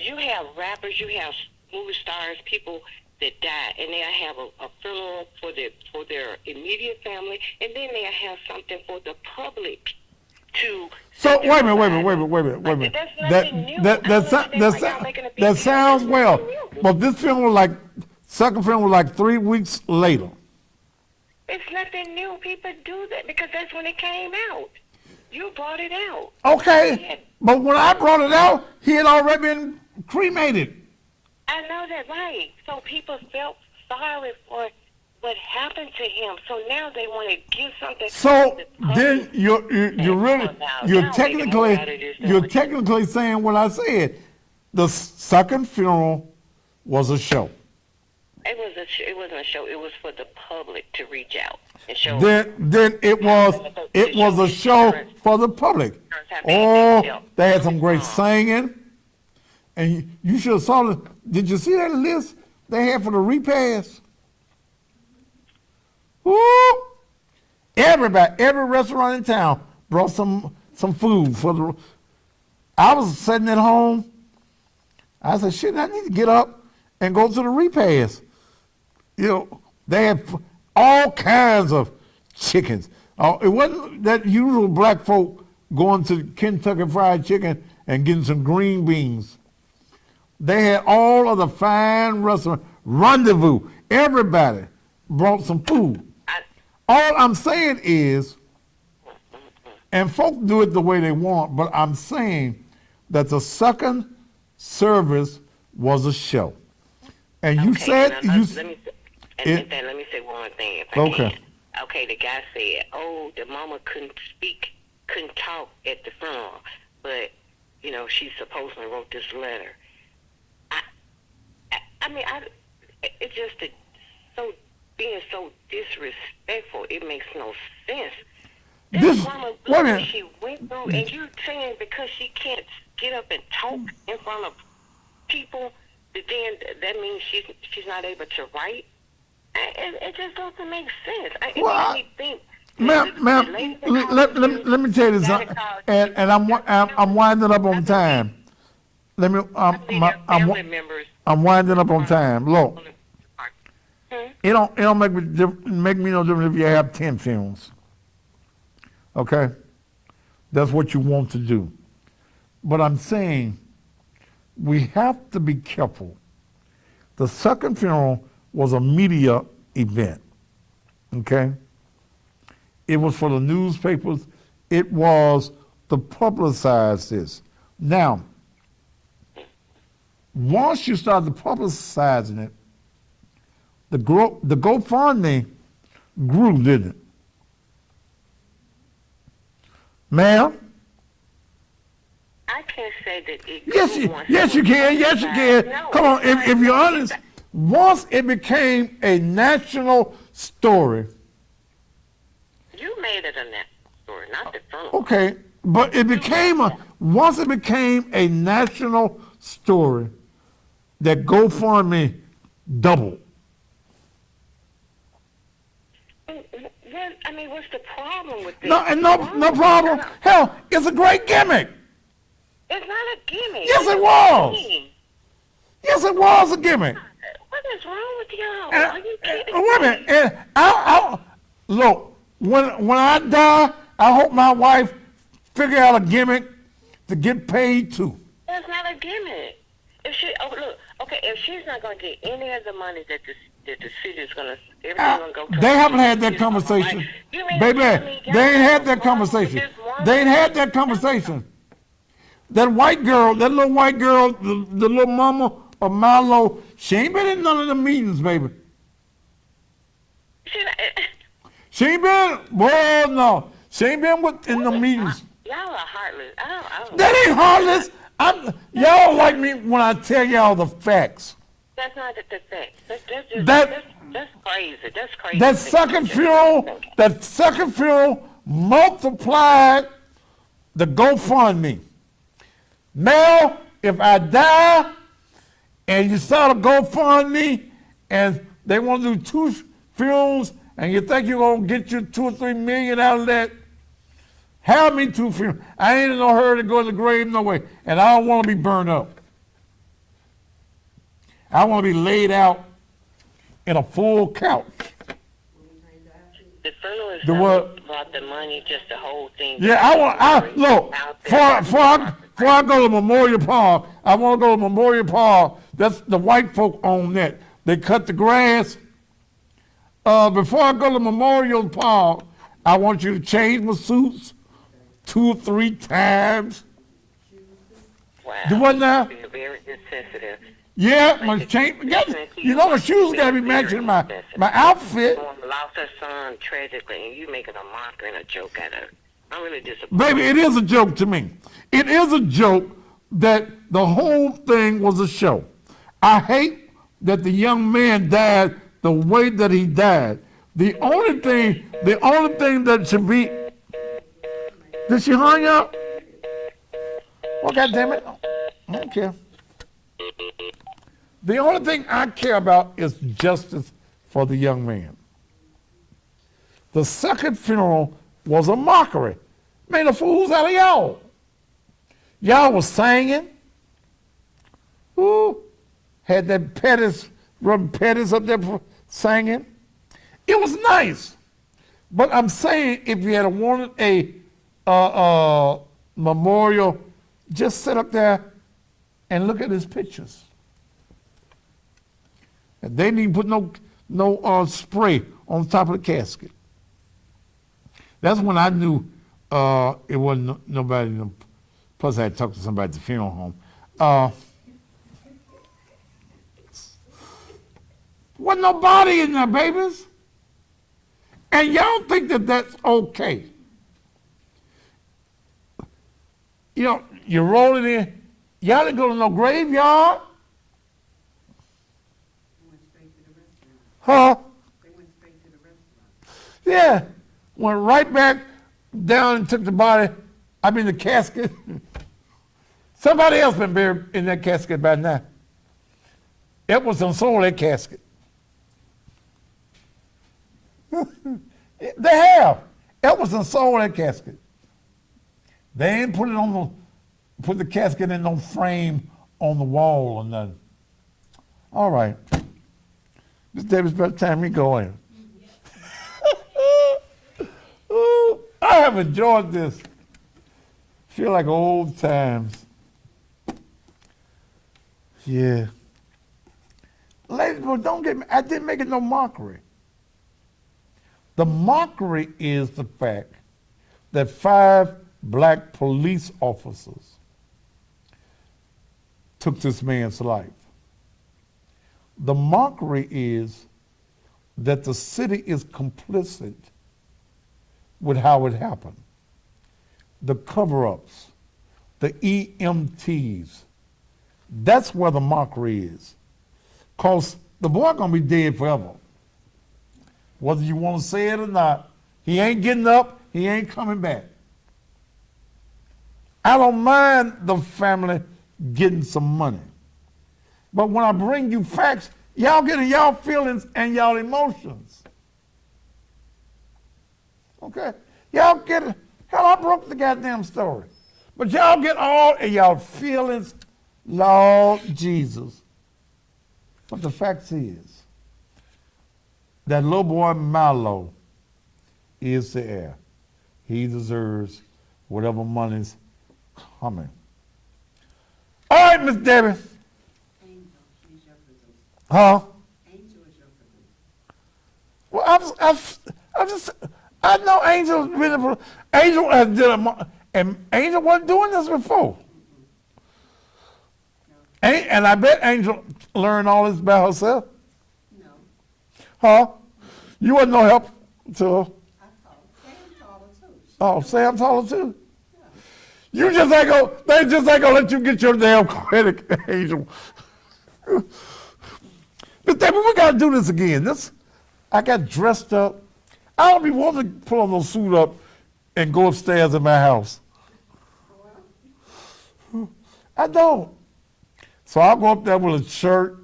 You have rappers, you have movie stars, people that die, and they have a funeral for their immediate family, and then they have something for the public to. So wait a minute. That sounds well, but this funeral second funeral was like 3 weeks later. It's nothing new. People do that because that's when it came out. You brought it out. Okay, but when I brought it out, he had already been cremated. I know that, right. So people felt sorry for what happened to him. So now they want to give something. So then you're technically saying what I said. The second funeral was a show. It wasn't a show. It was for the public to reach out and show. Then it was a show for the public. Oh, they had some great singing. And you should have saw did you see that list they had for the repast? Woo! Everybody, every restaurant in town brought some food for the. I was sitting at home. I said, shit, I need to get up and go to the repast. You know, they had all kinds of chickens. It wasn't that usual black folk going to Kentucky Fried Chicken and getting some green beans. They had all of the fine restaurants, Rendezvous. Everybody brought some food. All I'm saying is, and folks do it the way they want, but I'm saying that the second service was a show. And you said let me say one more thing. If I can. Okay, the guy said, "Oh, the mama couldn't talk at the funeral, but she supposedly wrote this letter." It's just being so disrespectful. It makes no sense. This mama, what she went through, and you saying because she can't get up and talk in front of people, then that means she's not able to write. It just doesn't make sense. It makes me think. Ma'am, let me tell you this, and I'm winding up on time. I'm winding up on time. Look, it don't make me no difference if you have 10 funerals. Okay, that's what you want to do. But I'm saying we have to be careful. The second funeral was a media event. Okay, it was for the newspapers. It was to publicize this. Now, once you started publicizing it, the GoFundMe grew, didn't it? Ma'am? I can't say that it grew. Yes, you can. Yes, you can. No, come on, if you're honest, once it became a national story. You made it a national story, not the funeral. Okay, but once it became a national story, that GoFundMe doubled. What's the problem with this? No problem. Hell, it's a great gimmick. It's not a gimmick. Yes, it was. Yes, it was a gimmick. What is wrong with y'all? Are you kidding? Wait a minute. Look, when I die, I hope my wife figure out a gimmick to get paid too. That's not a gimmick. If she's not going to get any of the money that that the city is gonna everything gonna go. They haven't had that conversation, baby. They ain't had that conversation. They ain't had that conversation. That white girl, that little white girl, the little mama of Milo, she ain't been in none of the meetings, baby. She ain't been. Well, no, she ain't been in the meetings. Y'all are heartless. I don't That ain't heartless. Y'all like me when I tell y'all the facts. That's not the fact. That's crazy. That's crazy. That second funeral multiplied the GoFundMe. Now, if I die and you start a GoFundMe and they want to do 2 funerals and you think you're going to get you 2 or 3 million out of that, have me 2 funerals. I ain't in no hurry to go to the grave, no way. And I don't want to be burned up. I want to be laid out in a full couch. The funeral is not about the money, just the whole thing. Yeah, look, before I go to Memorial Park, I want to go to Memorial Park. That's the white folk own that. They cut the grass. Before I go to Memorial Park, I want you to change my suits 2 or 3 times. Wow. Do what now? You're very insensitive. Yeah, my change. You know, the shoes got to be matching my outfit. Someone lost her son tragically, and you making a mockery and a joke out of it. I'm really disappointed. Baby, it is a joke to me. It is a joke that the whole thing was a show. I hate that the young man died the way that he died. The only thing that should be. Did she hang up? Oh, God damn it. I don't care. The only thing I care about is justice for the young man. The second funeral was a mockery. Made a fools out of y'all. Y'all was singing. Ooh, had that rubbing Pettis up there singing. It was nice. But I'm saying if you had wanted a memorial, just sit up there and look at his pictures. And they didn't put no spray on top of the casket. That's when I knew it wasn't nobody. Plus, I had talked to somebody at the funeral home. Wasn't nobody in there, babies. And y'all think that that's okay. You know, you roll it in. Y'all didn't go to no graveyard. Huh? They went straight to the restaurant. Yeah. Went right back down and took the body, the casket. Somebody else been buried in that casket by now. Edwardson sold that casket. They have. Edwardson sold that casket. They ain't put the casket in no frame on the wall or nothing. All right. Miss Davis, by the time we go in. Ooh, I have enjoyed this. Feel like old times. Yeah. Ladies, well, don't get me, I didn't make it no mockery. The mockery is the fact that 5 black police officers took this man's life. The mockery is that the city is complicit with how it happened. The cover-ups, the EMTs, that's where the mockery is. Because the boy gonna be dead forever. Whether you want to say it or not, he ain't getting up, he ain't coming back. I don't mind the family getting some money. But when I bring you facts, y'all get y'all feelings and y'all emotions. Okay? Y'all get it. Hell, I broke the goddamn story. But y'all get all of y'all feelings, Lord Jesus. But the fact is, that little boy Milo is the heir. He deserves whatever money's coming. All right, Miss Debbie. Angel, she's your producer. Huh? Angel is your producer. Well, I know Angel really, Angel has did and Angel wasn't doing this before. And I bet Angel learned all this by herself. No. Huh? You wasn't no help to her. I taught Sam taught her too. Oh, Sam taught her too? You just ain't gonna, they just ain't gonna let you get your damn credit, Angel. But Debbie, we gotta do this again. I got dressed up. I don't be wanting to pull on no suit up and go upstairs in my house. I don't. So I'll go up there with a shirt.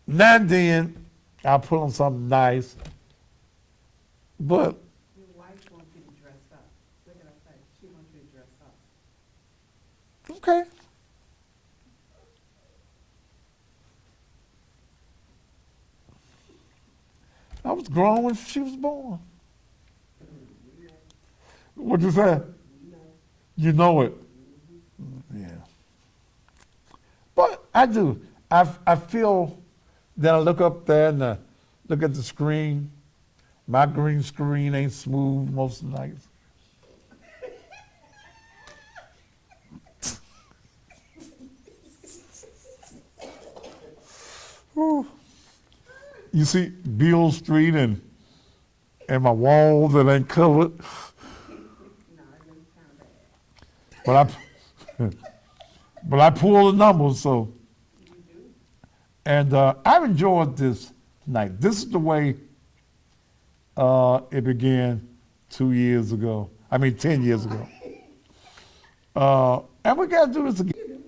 Now and then, I'll put on something nice. But Your wife wants you to dress up. Look at her face. She wants you to dress up. okay. I was grown when she was born. What'd you say? You know it. Yeah. But I do. I feel that I look up there and look at the screen. My green screen ain't smooth most of the nights. Whew. You see Beale Street and my wall that ain't covered. But I pull the numbers, so. And I've enjoyed this night. This is the way it began 10 years ago. And we got to do this again.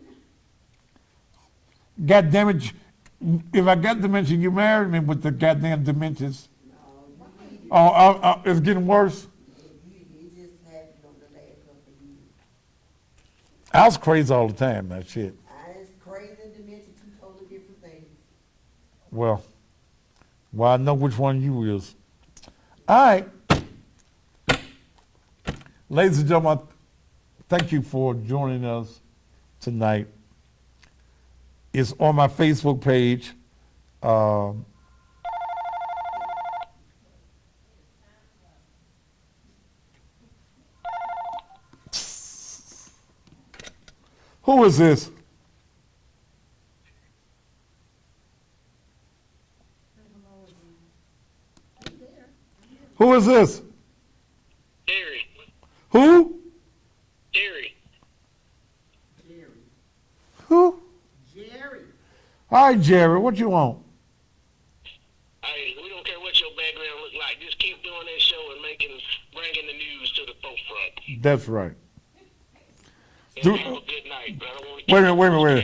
God damn it, if I got dementia, you married me with the goddamn dementias. It's getting worse. I was crazy all the time, that shit. It's crazy and dementia, two totally different things. Well, I know which one you is. All right. Ladies and gentlemen, thank you for joining us tonight. It's on my Facebook page. Who is this? Who is this? Jerry. Who? Jerry. Who? Jerry. All right, Jerry, what you want? Hey, we don't care what your background look like. Just keep doing that show and bringing the news to the forefront. That's right. And have a good night, but I don't want to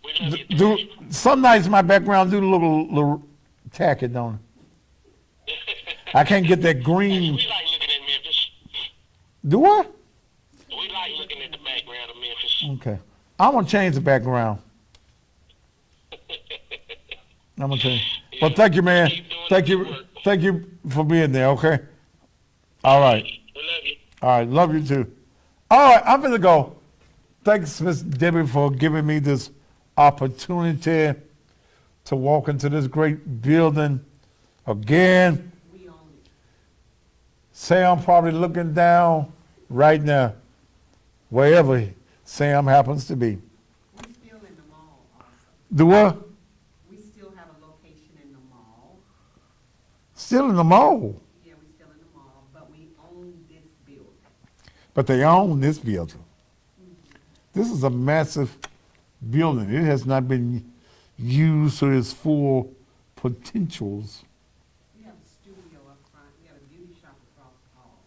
Wait a minute. Some nights my background do look a little tacky, don't it? I can't get that green. We like looking at Memphis. Do what? We like looking at the background of Memphis. Okay. I'm going to change the background. I'm going to change. But thank you, man. Thank you for being there, okay? All right. We love you. All right, love you too. All right, I'm going to go. Thanks, Miss Debbie, for giving me this opportunity to walk into this great building again. Sam probably looking down right now, wherever Sam happens to be. We're still in the mall also. Do what? We still have a location in the mall. Still in the mall. Yeah, we're still in the mall, but we own this building. But they own this building. This is a massive building. It has not been used to its full potentials. We have a studio up front. We have a beauty shop across the hall.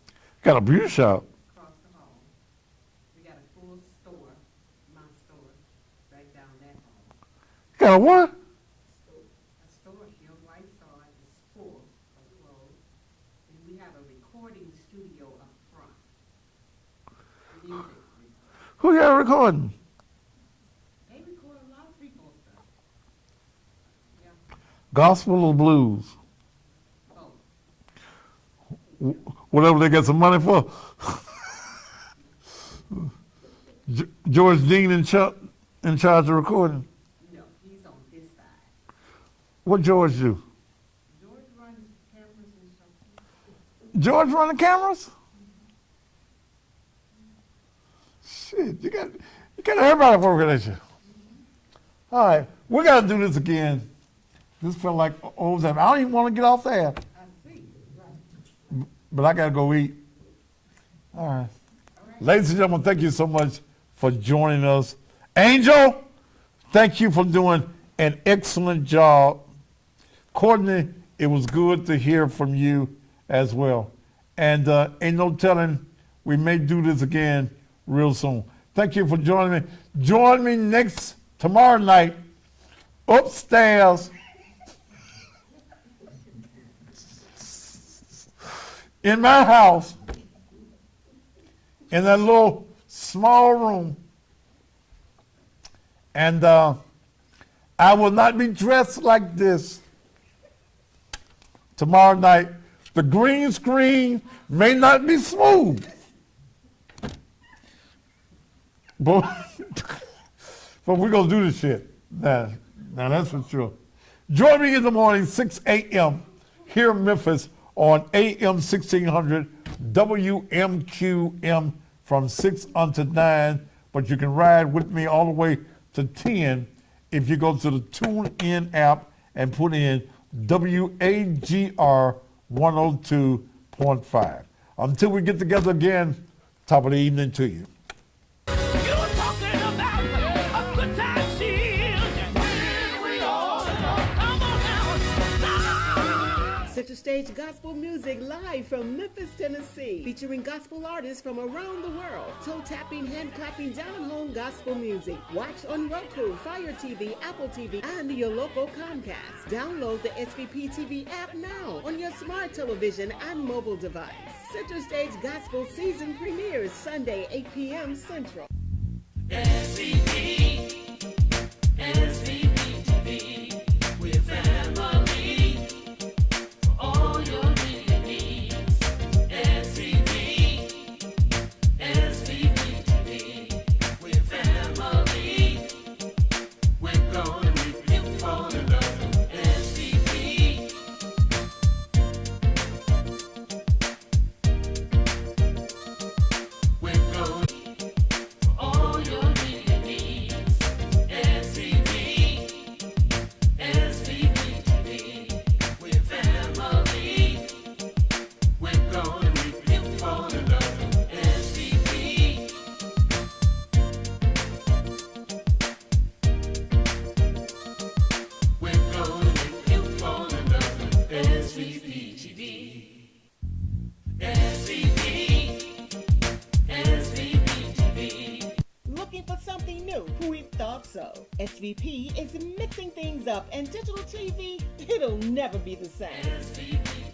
Got a beauty shop. Across the hall. We got a full store, my store, right down that hall. Got a what? A store, your white store is full of clothes. And we have a recording studio up front. Music. Who y'all recording? They record a lot of people's stuff. Yeah. Gospel or blues? Whatever they get some money for. George Dean in charge of recording? No, he's on this side. What George do? George run the cameras? Shit, you got everybody working at you. All right, we got to do this again. This felt like old time. I don't even want to get off there. But I got to go eat. All right. Ladies and gentlemen, thank you so much for joining us. Angel, thank you for doing an excellent job. Courtney, it was good to hear from you as well. And ain't no telling, we may do this again real soon. Thank you for joining me. Join me tomorrow night upstairs in my house in that little small room. And I will not be dressed like this tomorrow night. The green screen may not be smooth, but we're going to do this shit. Now that's for sure. Join me in the morning, 6 a.m. here in Memphis on AM 1600 WMQM from 6 until 9. But you can ride with me all the way to 10 if you go to the TuneIn app and put in WAGR 102.5. Until we get together again, top of the evening to you. Center Stage Gospel Music live from Memphis, Tennessee, featuring gospel artists from around the world. Toe tapping, hand clapping, down home gospel music. Watch on Roku, Fire TV, Apple TV, and your local Comcast. Download the SVP TV app now on your smart television and mobile device. Center Stage Gospel season premieres Sunday, 8 p.m. Central. SVP TV, we're family. All your needs, SVP TV, we're family. We're going with you for the love, SVP. We're going for all your needs, SVP TV, we're family. We're going with you for the love, SVP. We're going with you for the love, SVP TV. SVP TV. Looking for something new? We thought so. SVP is mixing things up, and digital TV, it'll never be the same. SVP